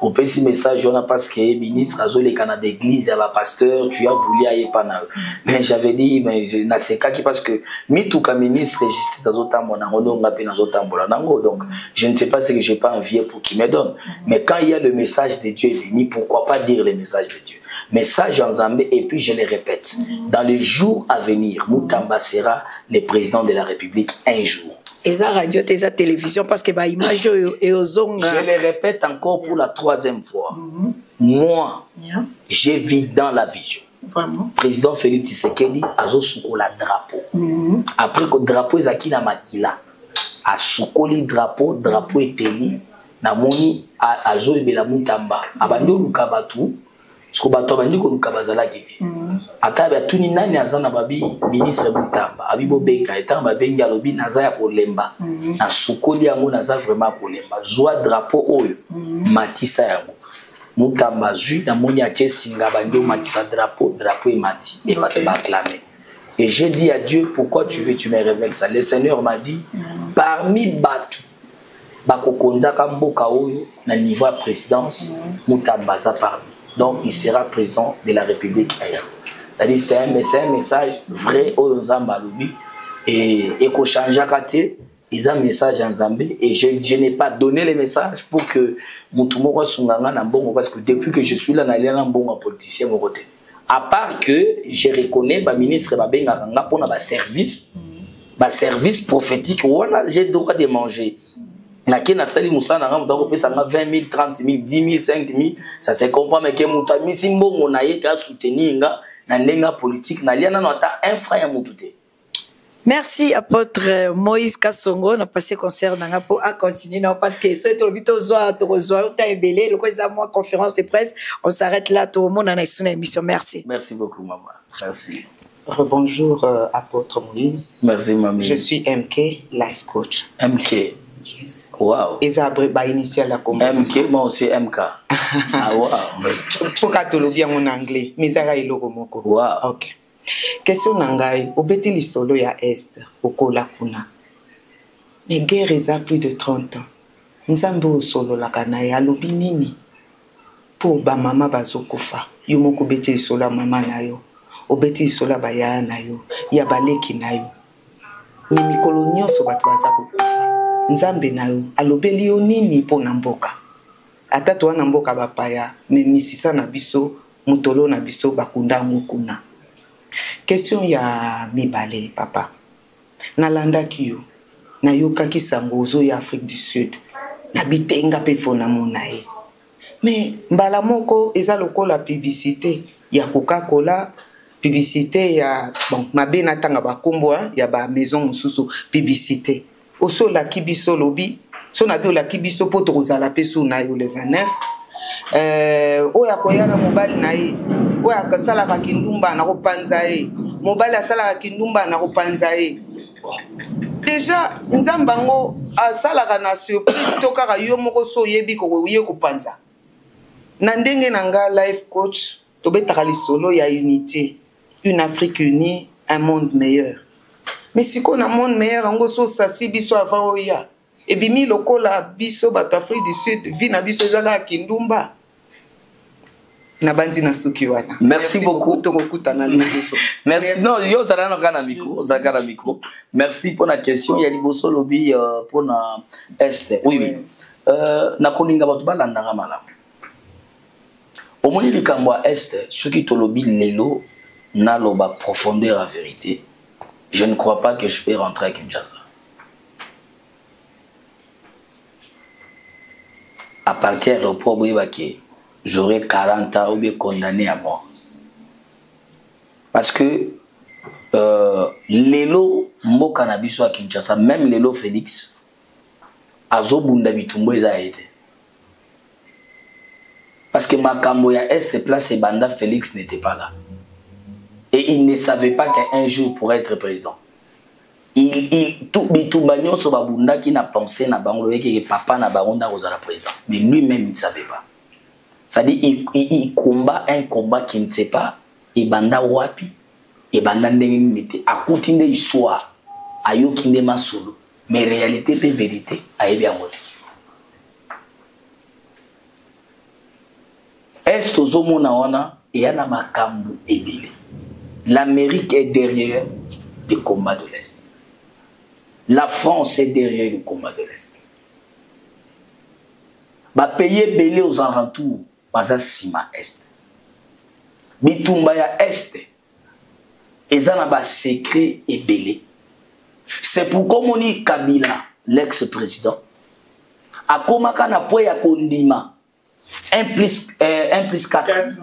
Au petit message, on a parce que ministre, à les Canada d'église, à la pasteur, tu as voulu aller pas. Mais j'avais dit, mais je n'ai pas parce que, tout comme ministre, justice, donc je ne sais pas ce que j'ai pas envie pour qu'il me donne. Mais quand il y a le message de Dieu venu, pourquoi pas dire le message de Dieu? Message en Zambie, et puis je le répète, dans les jours à venir, Moutamba sera le président de la République un jour. Et ça radio, et ça télévision, parce que bah image et aux ongles. Je le répète encore pour la 3e fois. Moi, j'ai vu dans la vision. Vraiment. Président Félix Tshisekedi a soukou la drapeau. Après que le drapeau est acquis dans Makila, a soukou le drapeau est tenu. Na moni a joué de la Moutamba. Abandon Lukabatu. Ce que bato bandi ko lukabazala kiti ata ba tuni nani azana babi ministre Moutamba abibo beka etant ba benga lobi naza ya kolemba na sukoli yango naza vraiment kolemba joie drapeau oyo matisa yango Moutamba zui na moni atie singa bandi matisa drapeau et mati et bato ba acclamer. Et j'ai dit à Dieu, pourquoi tu me révèles ça? Le Seigneur m'a dit, parmi bato bakokonza kamboka oyo na niveau de présidence Moutamba za parmi. Donc, il sera président de la République un jour. C'est-à-dire, c'est un message vrai au Zambalobi. Et qu'on change à côté, ils ont un message en Zambie. Et je n'ai pas donné le message pour que Moutoumora Sunganga n'ambongo. Parce que depuis que je suis là, je suis un bon politicien. À part que je reconnais le ministre Babenga pour un service prophétique. Voilà, j'ai le droit de manger. Na kena sali musana ngam donc pesa 20 000, 30 000, 10 000, 5 000, ça se comprend mais que muta misimbo mona ye ka soutenir nga na ndenga politique na liana no ata un franc ya mutute. Merci, apôtre Moïse Kassongo. On a passé concert pour continuer. Non, parce que ce est conférence de presse. On s'arrête là. Tout le monde en a une émission. Merci. Merci beaucoup, maman. Merci. Bonjour, apôtre Moïse. Merci, maman. Je suis MK, life coach. MK. Yes. Wow. Et ça a initial la commande. MK, moi aussi MK. Ah, wow. Pour cataloguer en anglais. Mais ça a été le moko. Wow. Ok. Question nangai, obeti lisolo ya Est, okola kuna. Mais guerre eza plus de 30 ans. Nzambe osolo la kana ya lobi nini. Po ba mama bazokufa. Yo moko beti lisolo mama na yo. Obeti lisolo ba ya na yo, ya baleki na yo. Ni mikolo nyonso bato baza kokufa. Nzambe na yo alobeli yo nini po na mboka. Ata to na mboka bapaya, me misisa na biso, mutolo na biso bakunda ngukuna. Question ya mibale papa. Nalandaki yo. Na yokaki sango ozo ya Afrique du Sud. Na bitenga pe fona monae. Mais mbala moko eza lokola publicité ya Coca-Cola, publicité ya bon mabe na tanga bakombo ya ba maison mususu publicité. Oso la kibiso lobi, so na bi la kibiso poto kozala pesu na yo le 29. Oya koyana mobali na ye. Oya kasala ka kindumba na kopanza ye. Mobali asala ka kindumba na kopanza ye. Déjà nzambango asala ka na surprise to kaka yo moko so yebi ko ye kopanza. Na ndenge na nga life coach to betaka lisolo ya unité, une Afrique unie, un monde meilleur. Mais si qu'on a un monde meilleur ngo so sasi biso avant oya. Et bimi lokola biso bato Afrique du Sud vina biso zala kindumba. Merci beaucoup. Merci. Non, yo zara na micro, zara micro. Merci pour la question. Il y a liboso lobby pour na est. Oui oui. Na koninga batu balanda mala. Omoni likambo est, ce qui to lobby lelo na loba profondeur la vérité. Je ne crois pas que je peux rentrer à Kinshasa. À partir de l'aéroport, j'aurais 40 ans ou bien condamné à mort. Parce que Lelo Mbo Cannabis à Kinshasa, même Lelo Félix, Azo Bunda Bitumbo a été. Parce que Makamboya Est place et Banda Félix n'était pas là. Et il ne savait pas qu'un jour pourrait être président. Tout bagnon sur Babunda qui n'a pensé na Bangloé que papa na Baronda Rosala président. Mais lui-même il ne savait pas. C'est-à-dire il combat un combat qui ne sait pas. Et Banda Wapi. Et Banda Ndengimite. A continuer l'histoire. A Yokinde Masolo. Mais réalité et vérité. A Ebiangote. Est aux Omonaona et Yana Makambu Ebele. L'Amérique est derrière le combat de l'Est. La France est derrière le combat de l'Est. Ba payer belé aux alentours, baza sima Est. Bitumba ya Est. Ezana ba secret et belé. C'est pourquoi Moni Kabila, l'ex-président, a komaka na po ya kondima 1+4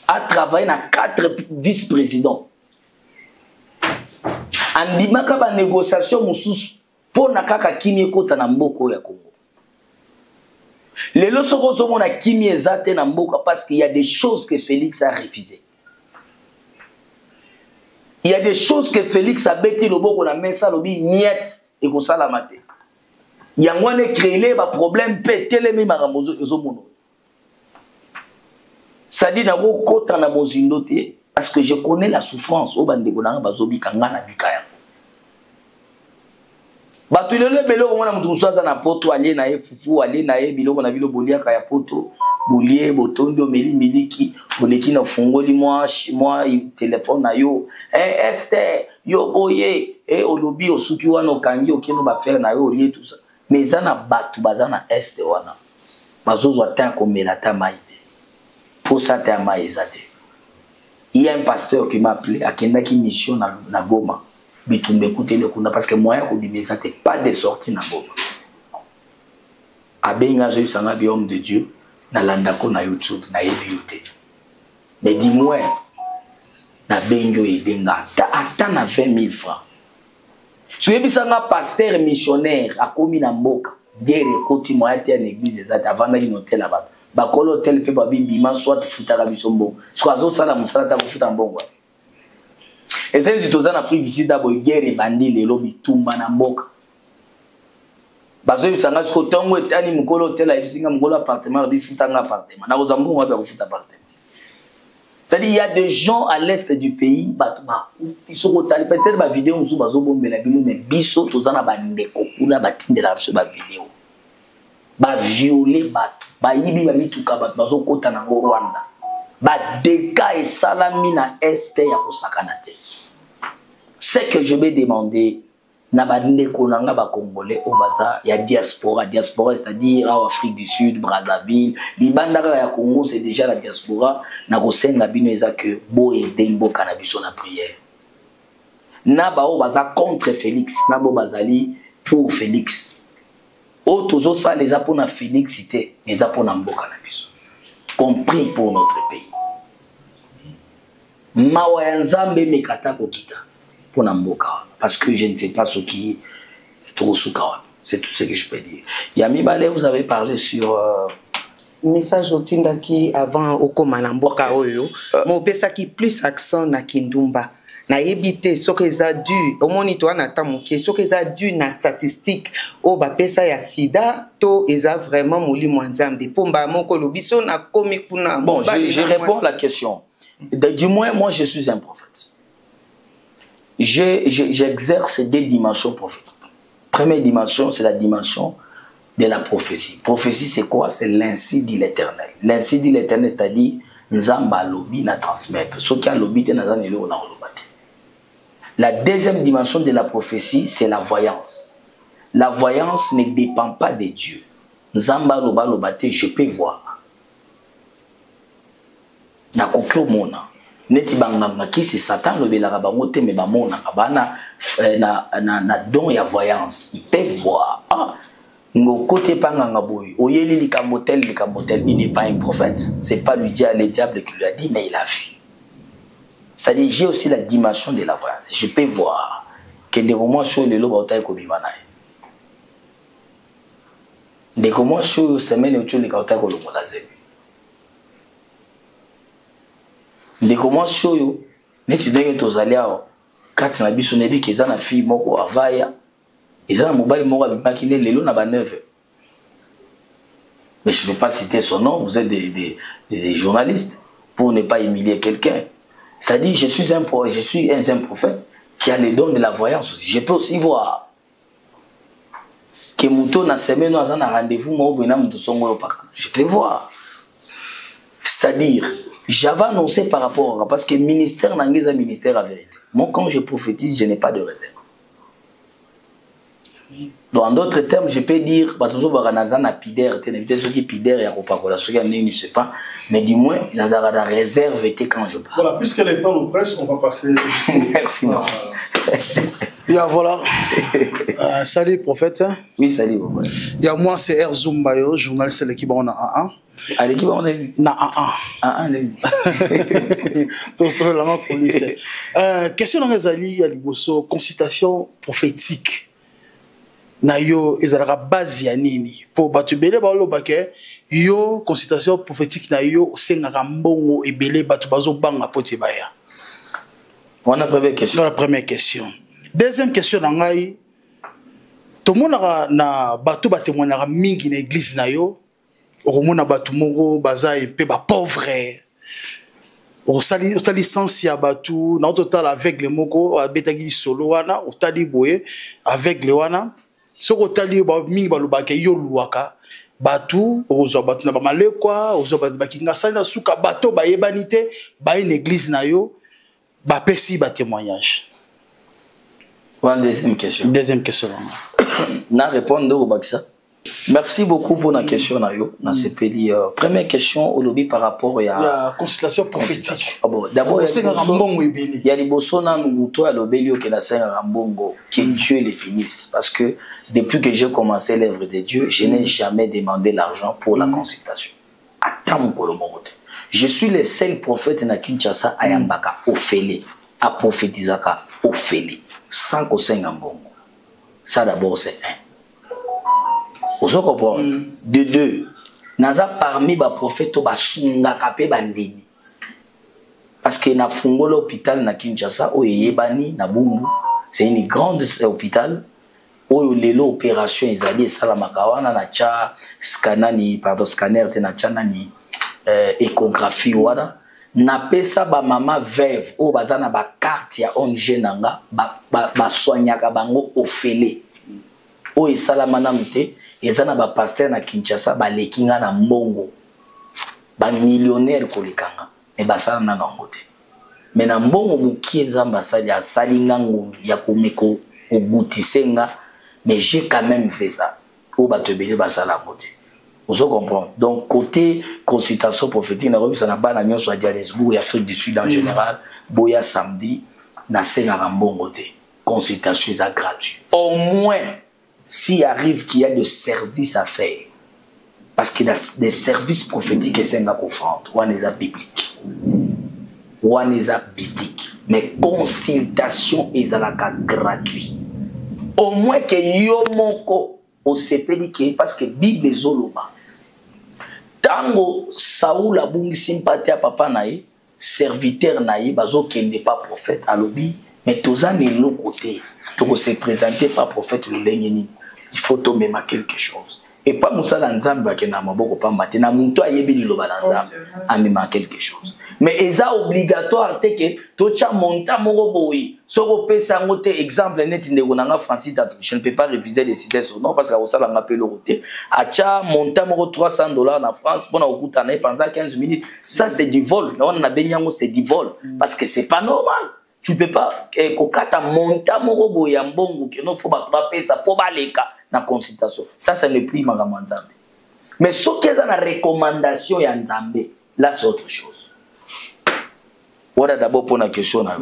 a travaillé na 4 vice-présidents. Andimaka ba négociation mususu pour na kaka kimi ekota na mboko ya Congo. Lelo soko somo na kimi ezate na mboka parce qu'il y a des choses que Félix a refusées. Il y a des choses que Félix a bêti le boko na mesa lobi niet et ko sala maté. Yangwane créer ba problème pétele mi marambozo ezomono. Ça dit na ko kota na mozindoté. Parce que je connais la souffrance au bandegona bazobi kangana bikaya. Batulele belo ko mona mutu swaza na poto ali na fufu ali na biloko na bilo bolia kaya poto bolie botondo meli miliki boleki na fongoli moi téléphone na yo este yo boye olobi osuki wana kangi okeno ba faire na yo lié tout ça mais zana batu bazana este wana bazozo atteint comme melata maïté pour ça ta maïzate. Il y a un pasteur qui m'a appelé à Kendaki mission na Goma. Bitumbe écoutez le kuna parce que moyen ko dimisa te pas de sortie na Goma. Abenga j'ai eu sanga bi homme de Dieu na landako na YouTube na yebiute. Mais dis-moi na bengo edenga ata na 20 000 francs. soyebisanga pasteur missionnaire akomi na mboka guerre ekoti moya te na église ezate avandaki na hotel ya bato bakolo hotel mpe babibima soit futaka biso mbongo siko azosala mosala ta kofuta mbongo ezali toza na Afrique du Sud boye guerre ebandi lelo bitumba na mboka bazoyebisanga siko ntongo etali mokolo hotel ayebisinga mokolo appartement bifutanga appartement nakozwa mbongo wapi ya kofuta appartement. C'est-à-dire il y a des gens à l'est du pays, ils sont peut-être ma vidéo nous bazo bombela bino mais biso tozana ba ndeko kuna batindela biso ba vidéo. Ba violer ba yibi ba mituka bazo kota na Rwanda. Ba deka et salami na est ya kosakana te. C'est que je vais demander na ba ndeko nanga ba congolais au baza ya diaspora c'est-à-dire en Afrique du Sud, Brazzaville, libandaka ya Congo c'est déjà la diaspora na kosenga bino eza que bo aider mboka na biso na prière. Na ba o baza contre Félix, na bo bazali pour Félix. O tozo ça les apona Félixité, les apona mboka na biso. Compris pour notre pays. Mawa ya Nzambe mekata kokita pour na mboka. Parce que je ne sais pas ce qui est trop soukawa. C'est tout ce que je peux dire. Yami Balé, vous avez parlé sur... Message au Tindaki avant Okoma Namboka Oyo. Mon pesa qui plus accent na Kindumba. Na ebité, ce que ça dû, au monitoire na tamuke, ce que ça dû na statistique, au ba pesa ya sida, to eza vraiment mouli mwanzambi. Pomba moko lobiso na komikuna. Bon, je réponds à la question. Du moins, moi je suis un prophète. J'exerce des dimensions prophétiques. Première dimension, c'est la dimension de la prophétie. Prophétie, c'est quoi? C'est l'ainsi dit l'Éternel. L'ainsi dit l'Éternel, c'est-à-dire, Nzamba lobi na transmettre. Ce qui a lobi, c'est la deuxième dimension de la prophétie, c'est la voyance. La voyance ne dépend pas de Dieu. Nzamba loba lobate, je peux voir. Na kokyo mona. Neti banganga ki c'est Satan le belaka bango te mais bamona bana na don ya voyance ils peuvent voir ah ngo côté panganga boy oyeli likamotel il n'est pas un prophète, c'est pas lui dire le diable qui lui a dit mais il a vu. C'est-à-dire j'ai aussi la dimension de la voyance, je peux voir que des moments sur le loba otaye ko bimana des moments sur semaine otu le otaye ko lomola zebi. De comment show mais tu dois que aller quand na biso nebi que za na fille moko avaya eza na mobile moko abimaki lelo na ba 9. Mais je ne vais pas citer son nom, vous êtes des journalistes pour ne pas humilier quelqu'un. C'est-à-dire je suis un prophète qui a les dons de la voyance aussi. Je peux aussi voir que Mouto na semaine dans un rendez-vous mo bena muto songolo paka. Je peux voir. C'est-à-dire j'avais annoncé par rapport à... Parce que le ministère n'a pas ministère à vérité. Moi, quand je prophétise, je n'ai pas de réserve. Donc, en d'autres termes, je peux dire, je ne sais pas, mais du moins, il y a la réserve quand je parle. Voilà, puisque le temps nous presse, on va passer... Merci. Yeah, voilà. Salut, prophète. Oui, salut. Yeah, moi, c'est Erzoum Bayo, journaliste de l'équipe en A1. À l'équipe, on a vu. Na A1. Tout sur la police. Question dans les alliés, il y a des consultations prophétiques. Na yo, ils ont la base ya nini. Pour battre belé balo baké, yo consultation prophétique na yo, c'est na rambongo et belé battre bazo banga poti baya. On a la première question. La première question. Deuxième question nangai. Tout le monde na bateau ba témoignera mingi na église na yo. Romona bateau moko baza un peu ba pauvre. Au sali sens ya bateau na total avec le moko betagi solo wana, au tali boye avec le wana. Ce que tu as ba mingi balobaka yo luaka bateau ozo bateau na ba malekwa ozo bateau bakinga sana suka bateau ba yebanité ba une église na yo. Bah, pesi ba témoignage. Voilà, deuxième question. Deuxième question. Na répondre au Baksa. Merci beaucoup pour la question Nayo. Na première question au lobby par rapport à la consultation prophétique. Ah bon, d'abord il y a les bosona nous toi lobelio que la Saint Rambongo que Dieu les finisse parce que depuis que j'ai commencé l'œuvre de Dieu, je n'ai jamais demandé l'argent pour la consultation. Attends mon colomote. Je suis le seul prophète na Kinshasa à Yambaka, au Félé, à prophétisaka, au Félé, sans qu'on s'en mbongo. Ça d'abord c'est un. Vous comprenez? De deux, naza parmi les prophètes basunga kapé bandini. Parce que na fungo l'hôpital na Kinshasa, o yebani na Bumbu, c'est une grande hôpital. O lelo opération ezali salamakawana na cha scanner pardon scanner te na cha nani échographie wala. Na pesa ba mama veuve o bazana ba carte ya ONG nanga ba soignaka bango ofele. O esalama na mute ezana ba pasteur na Kinshasa ba lekinga na mbongo. Ba millionnaire kolekanga mais basala na ngango te. Mais na mbongo mukie nzamba sali asali ngango ya komeko ogutisenga mais j'ai quand même fait ça. Au batebele basala mote. Vous comprenez? Donc côté consultation prophétique na remis ça na ba na nyonso a Johannesburg et Afrique du Sud en général, boya samedi na senga mbongo te. Consultation est gratuite. Au moins s'il arrive qu'il y a des services à faire. Parce qu'il y a des services prophétiques et c'est une offrande. Ou est biblique. Ou est biblique. Mais consultation est gratuite. Au moins que yo moko au CPDK parce que Bible est zoloba. Tango Saoul a bungi sympathie à papa naï, serviteur naï, bazo qui n'est pas prophète à l'obi, mais tous en est l'autre côté. Donc se présenter pas prophète le lengeni. Il faut tomber à quelque chose. Et pas Moussa Lanzamba qui n'a pas pas maté, n'a monté à Yébili le balanzam, à même quelque chose. Mais c'est obligatoire que tout ça monte à Moroboui. Sur le sangote exemple net de Gonanga Francis, je ne peux pas réviser les cités sur non parce que ça l'a appelé le routier. Acha monte à Moro $300 en France pour nous coûter pendant 15 minutes. Ça c'est du vol. On a bien c'est du vol parce que c'est pas normal. Tu peux pas kokata monta morobo ya mbongo que non faut pas ça pour baleka na consultation. Ça n'est plus magambo nzambe. Mais ce qui est na recommandation ya nzambe, là c'est autre chose. Voilà d'abord pour la question là.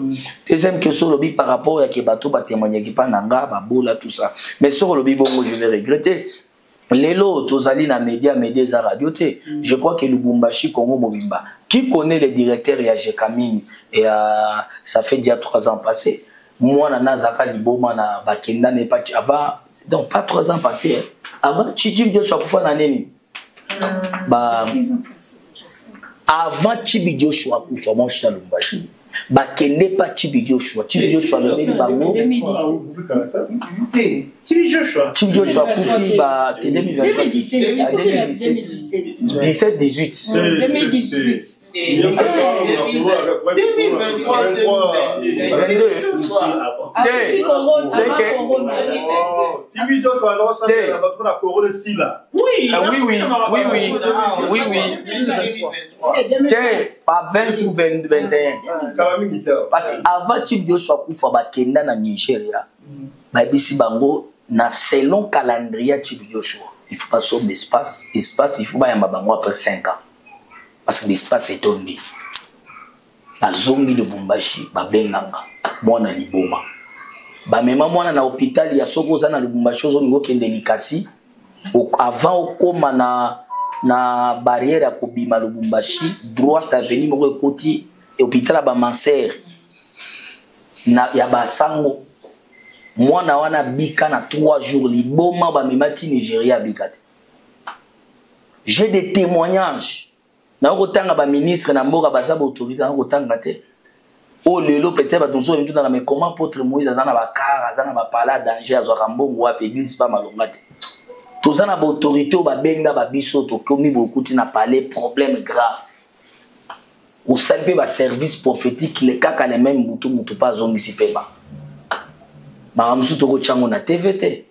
Deuxième question lobby par rapport à que bateau ba témoigner qui pas nanga ba bola tout ça. Mais sur lobby bongo je vais regretter. Lelo tozali na média za radio te. Je crois que Lubumbashi Congo Mobimba. Qui connaît le directeur Yagé Kamini et ça fait déjà 3 ans passés. Moi na Zaka Liboma na Bakenda n'est pas avant donc pas 3 ans passés. Avant Chibi Joshua kufa na nini? Ba 6 ans. Avant Chibi Joshua kufa moi chez Lubumbashi. Bakende pas Chibi Joshua. Chibi Joshua le nini bango 2017. Chibi Joshua Kufi ba 2017 17 18 2018 pas 20 ou 21 parce qu'avant Chibi Joshua Kufa bakenda na Nigeria babisi bango na selon calendrier Chibi Joshua il faut pas sauver l'espace il faut pas yamba bango après 5 ans parce que l'espace est tombé la zone de Lubumbashi ba benganga mwana liboma ba mema mwana na hôpital ya soko za na Lubumbashi zo ngo kende likasi avant okoma na barrière ya kobima Lubumbashi droite avenue moko ekoti hôpital ba Manser na ya basango mwana wana bika na 3 jours liboma ba memati Nigeria bikate. J'ai des témoignages na kotanga ba ministre na mboka baza ba autorité na kotanga te. O lelo peut-être ba donzo mtu na mais comment Apôtre Moïse azana ba kara azana ba pala danger azwa mbongo wa église pas malonga te. Tozana ba autorité o ba benga ba biso to komi bokuti na parler problème grave. Au salpe ba service prophétique les kaka les mêmes mutu pas zongi peba. Mamamusu toko chango na TVT.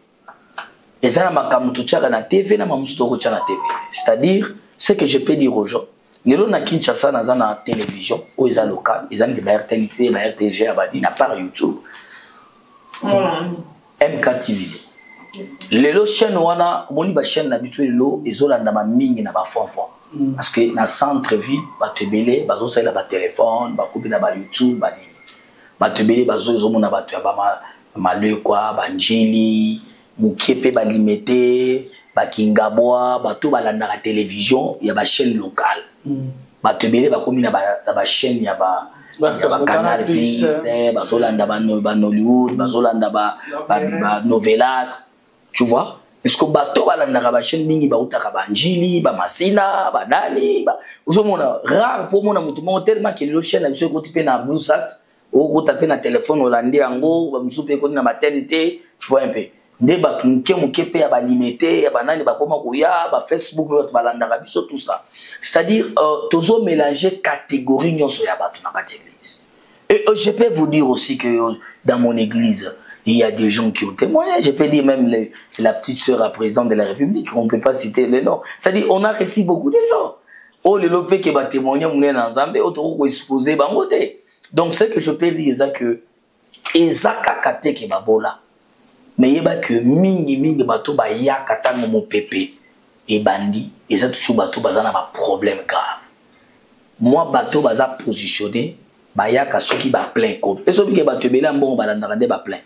Ezana makamutu chaka na TV na mamamusu toko changa na TVT. C'est-à-dire ce que je peux dire aux gens. Nilo na Kinshasa na zana télévision ou eza local, ezana de RTNC, la RTG abadi na par YouTube. MK TV. Lelo chaîne wana moni ba chaîne na bitu lelo ezolanda ma mingi na ba fonfon. Parce que na centre ville ba tebele bazo sala ba téléphone, ba couper na ba YouTube ba ni. Ba tebele bazo ezomona ba tu ya ba malekwa banjili mukepe balimete bakingabwa bato balanda la télévision ya ba chaîne locale batebele bakomi na ba chaîne ya Canal Plus, bazolanda ba Nollywood, bazolanda ba novelas, tu vois? Est-ce que bato balandaka ba chaîne mingi ba utaka ba njili, ba masina, ba nani, ba uzomona rare pour mona mutu mo tellement que le chaîne a besoin ko tipé na Blue Sat, ou tapé na téléphone hollandais yango, ba musupe ko na maternité, tu vois un peu. Nde ba muke pe ya ba limité, ya ba nani ba koma koya, ba Facebook ba landaka biso tout ça. C'est-à-dire toujours mélanger catégorie nyonso ya bato na église. Et je peux vous dire aussi que dans mon église, il y a des gens qui ont témoigné. Je peux dire même la petite sœur à président de la République, on ne peut pas citer le nom. C'est-à-dire on a reçu beaucoup de gens. Oh, le lopé qui va témoigner, on est dans Zambé, on exposer, donc ce que je peux dire, c'est que Ezaka kate ke babola. Mais il y a que mingi bato ba ya katano mo pépé et bandi, et ça tout bato bazana ba problème grave. Moi bato baza positionné ba ya ka soki ba plein code. Et soki ke bato bela mbongo balanda ba plein.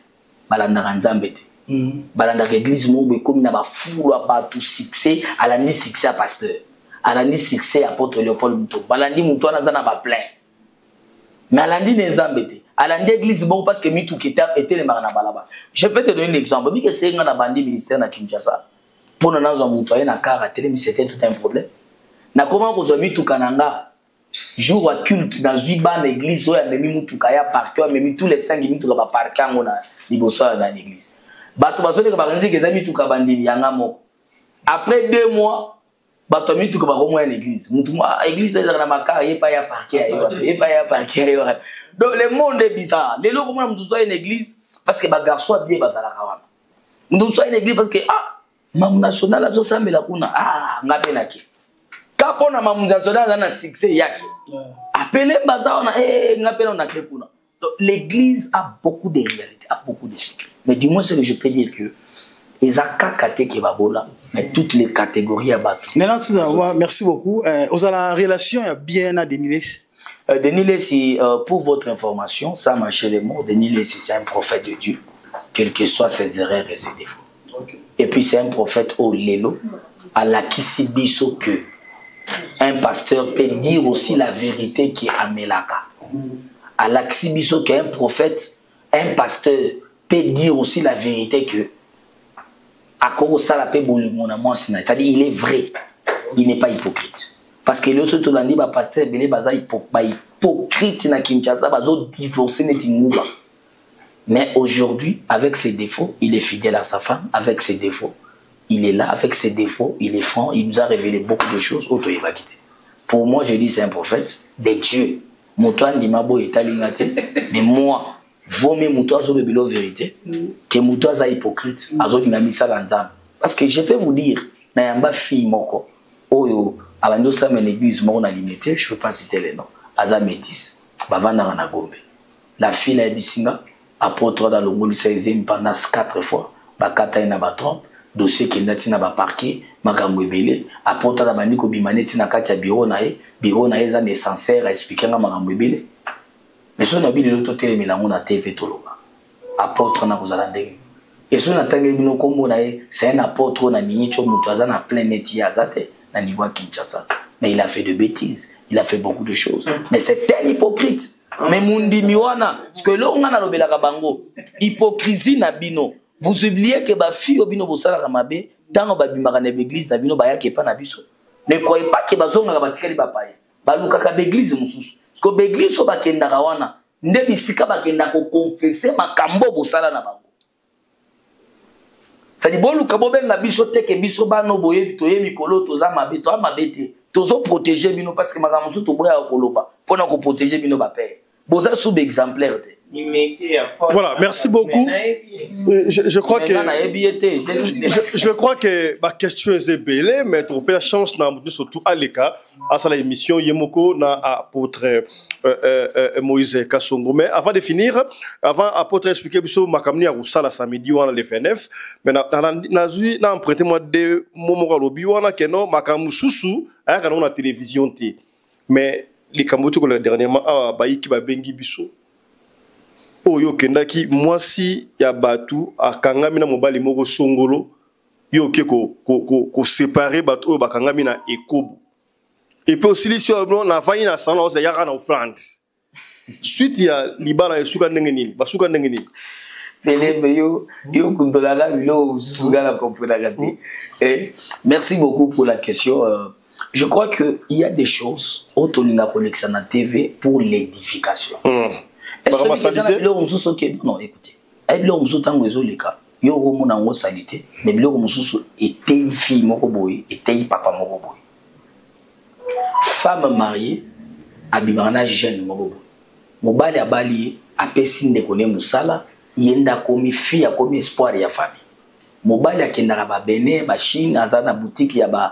Balanda Nzambe te. Balanda église mo be comme na ba foule ba tout succès, ala ni succès à pasteur. Ala ni succès apôtre Léopold Muto. Balandi muto na zana ba plein. Mais alandi Nzambe te. Alandi église bon parce que mitu qui était le marana balaba. Je peux te donner un exemple. Oui que c'est un bandi ministère na Kinshasa. Pour nous dans un muto na car télé c'était tout un problème. Na comment vous avez mitu kananga jour à culte dans une bonne église où il y a même mutu kaya par cœur même tous les 5 minutes ka par cœur on a liboso dans l'église. Bato bazo que baranzi que zami tu ka bandi yanga mo. Après 2 mois bato mitu ka ba ko moi l'église. Mutu moi église na makar y pas ya par cœur y pas ya par cœur. Donc le monde est bizarre. Les gens comment nous sommes une église parce que ba garçon bien bazala kawana. Nous sommes une église parce que mamu national azo sambela kuna ngapenaki. Kapona mamu national na succès yake. Appelez bazana ngapena na kekuna. Donc l'église a beaucoup de réalités, a beaucoup de secrets. Mais du moins ce que je peux dire que ezaka kate ke babola mais toutes les catégories à battre. Merci beaucoup. Aux la relation a bien à Denis. Denis Lessi, pour votre information, ça m'a chez les mots. Denis Lessi, c'est un prophète de Dieu, quelles que soient ses erreurs et ses défauts. Okay. Et puis c'est un prophète au Lelo, à la Kisibiso que un pasteur peut dire aussi la vérité qui est à Melaka. À la Kisibiso qu'un prophète, un pasteur peut dire aussi la vérité que à c'est-à-dire il est vrai, il n'est pas hypocrite. Parce que le surtout l'année va passer belé baza hypocrite na Kinshasa bazo divorcer netinguba. Mais aujourd'hui avec ses défauts, il est fidèle à sa femme, avec ses défauts, il est là avec ses défauts, il est franc, il nous a révélé beaucoup de choses auto il va quitter. Pour moi, je dis c'est un prophète de Dieu. Motoan di mabo etalingate, mais moi vaut mieux moto azo bebelo vérité que moto aza hypocrite azo dinamisa lanzam. Parce que je peux vous dire na yamba fille moko oyo avant ça, l'église m'a limité, je ne peux pas citer les noms. Aza Métis, Bavana na Gombe. La fille a Bisinga, apôtre dans le monde 16e pendant 4 fois. Bakata na ba trompe, dossier qui n'a pas parqué, Magambwebele, apôtre dans Baniko Bimaneti na katia bureau na za nécessaire à expliquer na Magambwebele. Mais si on a vu l'autre télé milango na TV Toloba. Apôtre na Kozalande. Et si on a tangué bino kombo na c'est un apôtre na minicho mutuaza na plein métier azate. Niveau Kinshasa. Mais il a fait de bêtises, il a fait beaucoup de choses. Mais c'est un hypocrite. Mais Mundi Miwana, parce que là on a l'obéla kabango, hypocrisie na bino. Vous oubliez que ba fille obino bosala kamabe, tant ba bimaka na église na bino ba ya kepa na biso. Ne croyez pas que bazonga ba tikali ba paye. Ba luka ka église mususu. Parce que église so ba kenda kawana, nde bisika ba kenda ko confesser makambo bosala na bango. Ça dit bon luka bobenga biso teke biso bano boye toye mikolo toza mabe to amabete tozo protéger bino parce que makamusu to boya koloba pona ko protéger bino ba père boza sous exemplaire te. Voilà, merci beaucoup. Je crois que ma question est belle, mais tu as la chance surtout à l'écart à cette émission Yemoko na apôtre Moïse Kassongo. Mais avant de finir, avant apôtre expliquer biso makamni à Roussala samedi ou le 29, mais na emprunté moi de momoko lobi wana keno makamu susu aya na télévision té. Mais les kamoto ko dernièrement a baiki ba bengi biso. Oyo kendaki mwasi ya batu akangami na mobali moko songolo yo ke ko séparer batu oyo bakangami na ekobo et puis aussi sur na vani na salon ya na offrande suite ya libala esuka ndenge nini basuka ndenge nini Pele yo kundolaga bilo sugala comprendre. Merci beaucoup pour la question. Je crois que il y a des choses autour connexion na TV pour l'édification. Non, écoutez. Bilo musu tango ezoleka. Yo romona ngo salité, mais bilo musu était fille moko boy, était papa moko boy. Femme mariée abimana jeune moko boy. Mobali abali apesi ndekone musala. Yenda komi fille komi espoir ya famille. Mobali akendaka ba Benin, ba Chine, azana boutique ya ba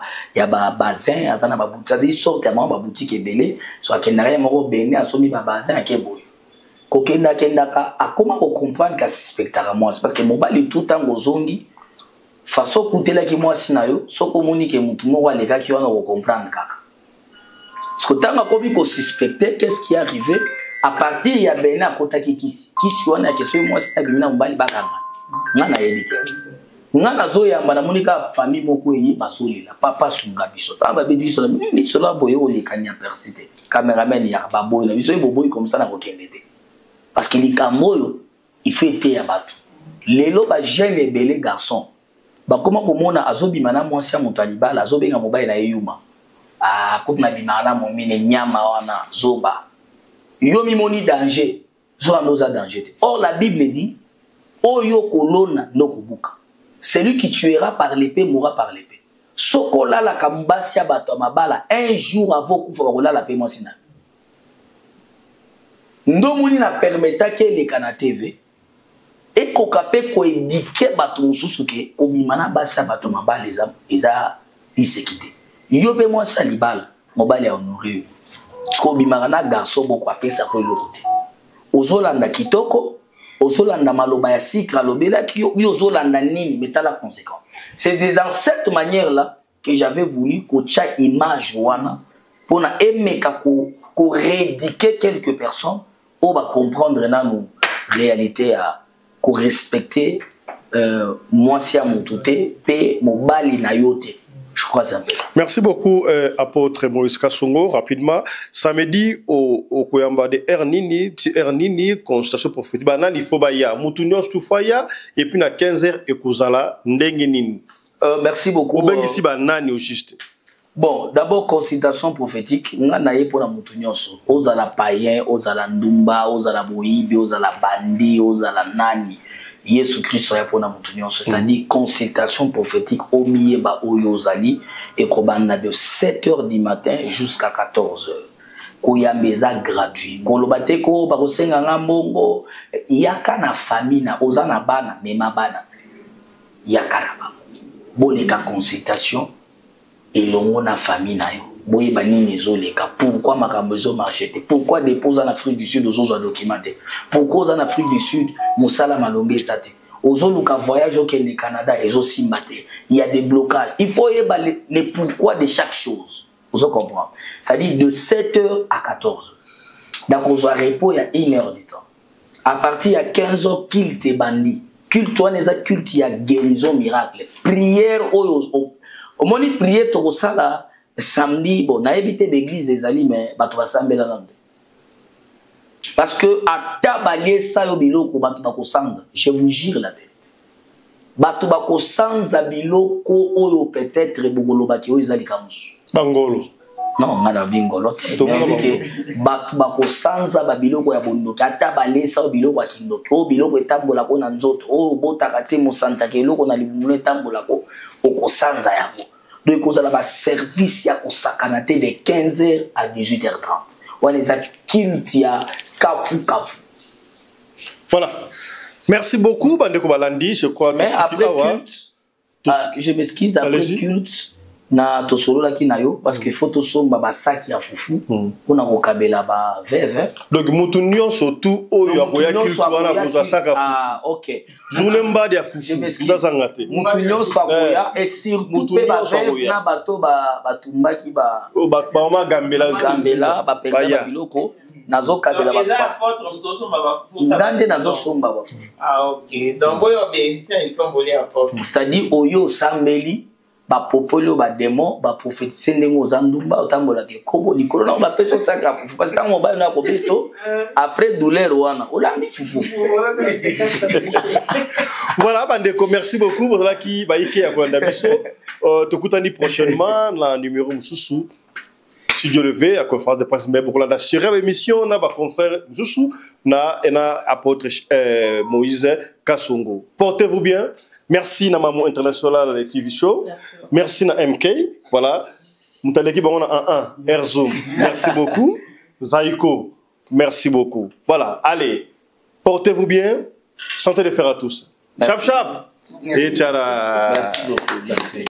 bazin, azana ba boutique sorte ya ba boutique ebele, so akendaka moko Benin asomi ba bazin akeboy. Kendaka akoma ko comprendre ka suspectaka moi parce que mobali tout temps gozongi façon kutela ki moi sinayo, soko moni ke mutu moko aleka ki wana ko comprendre kaka. Parce que tant akobi ko suspecter qu'est-ce qui est arrivé à partir ya Benin akotaki kisi wana ke so moi sina bimina mobali bakanga. Ngana yebike. Ngana zo ya mbana monika famille moko yi basolila papa sunga biso. Ba bedi so biso la boyo le kanya persité. Cameraman ya baboy na biso boboy comme ça na ko kendete. Parce que les camoyo il faut être ya batu. Lelo ba jeune et belé garçon. Ba comment komona azobi mana mwasi ya mutu alibala azobenga mobile na yuma. Ah ko na bimana mo mine nyama wana zoba. Yo mimoni danger. Zo andoza danger. Or la Bible dit Oyo kolona nokubuka. Celui qui tuera par l'épée mourra par l'épée. Sokola la kambasia bato mabala un jour avant kufa bakola la paiement sina. Ndomoni na permetta ke le kana TV et kokape ko édiquer bato mususu ke komimana basia bato mabala eza bisekité. Yo pe moi salibal mobali ya honoré. Sko bimana garçon boko apesa ko lokote. Ozolanda kitoko Ozolanda maloba ya sikra lobela ki ozolanda nini mais la conséquence. C'est dans cette manière là que j'avais voulu que cha image wana pour na aimer ko réédiquer quelques personnes pour ba comprendre na nous réalité à ko respecter moi si à mon touté pe mobali na yote. Je crois ça. Merci beaucoup, apôtre Moïse Kassongo. Rapidement, samedi au Koyamba de Ernini, consultation prophétique. Il faut baya, Moutounios Toufaya, et puis à 15h, et Kozala, Ndengenin. Merci beaucoup. Bon, d'abord, consultation prophétique. Nous avons pour la Moutounios, Ozala païen, Ozala Ndumba, Ozala Boïbi, Ozala Bandi, Ozala Nani. Jésus Christ a pour nous, c'est-à-dire consultation prophétique au Mieba Oyozali et Kobana de 7h du matin jusqu'à 14h. Koyambeza gratuit. Kolobate ko bakosenga ngambongo yaka na famille na ozana bana mema bana. Yaka ba. Boleka consultation et longo na famille na yo. Boye banini ezoleka. Pourquoi makambo ezo marcher? Pourquoi déposer en Afrique du Sud aux documentés? Pourquoi en Afrique du Sud Moussala Malombe sati? Ozoluka voyage au Canada ezo simbate. Il y a des blocages. Il faut y les pourquoi de chaque chose. Vous comprenez? C'est-à-dire de 7h à 14h. Donc on doit repos il y a 1 heure du temps. À partir de 15h culte bandi. Culte toi les culte il y a guérison miracle. Prière au moni prière to sala samedi, bon, na évité l'église des amis, mais bato basambela nande. Parce que à tabalier ça yo biloko bato bako sanza, je vous jure la vérité. Bato bako sanza biloko oyo peut-être bogolo baki oyo ezali kamusu. Bangolo. Non, ngana bingolo. Bato bako sanza ba biloko ya bondoki, ata balier ça biloko akindoki, o biloko etambola ko na nzoto, o botaka te mosanta ke eloko na libumune etambola ko oko sanza yako. Donc, il y a un service au Sakanate de 15h à 18h30. On a des activités à Kafou. Voilà. Merci beaucoup, Bandeko Balandi. Je crois que mais après culte, je m'excuse, après culte, na tosolo la kinayo parce que photo somba ba saki ya fufu pour na kokabela ba veve. Donc mutunyo surtout oyo akoya culte wana kozwa saka fufu. Ah OK. Journemba ya fufu. Ndazangate. Mutunyo sakoya et surtout pe ba veve na bato ba batumbaki ba mama gambela ba penda biloko nazo kabela ba. Ndande nazo somba ba. Ah OK. Donc boyo bénéficier il peut voler à porte. C'est-à-dire oyo sambeli bapopoli oyo bademo baprophétise ndenge oza ndumba otambolaka ekobo likolo nango bapesa osaka fufu parce ntango mobali no akobeto après douleur wana olambi fufu. Voilà bandeko, merci beaucoup bozalaki baike ya kolanda biso tokutani prochainement na numéro mosusu studio levé à conférence de presse mais pour la sur émission na ba confrère mosusu na apôtre Moïse Kasongo. Portez-vous bien. Merci na Maman International les TV show. Merci na MK. Voilà. Moutaleki bon a 1 Erzoom. Merci beaucoup. Zaiko. Merci beaucoup. Voilà. Allez. Portez-vous bien. Santé de fer à tous. Chap chap. Et tchara. Merci beaucoup. Merci.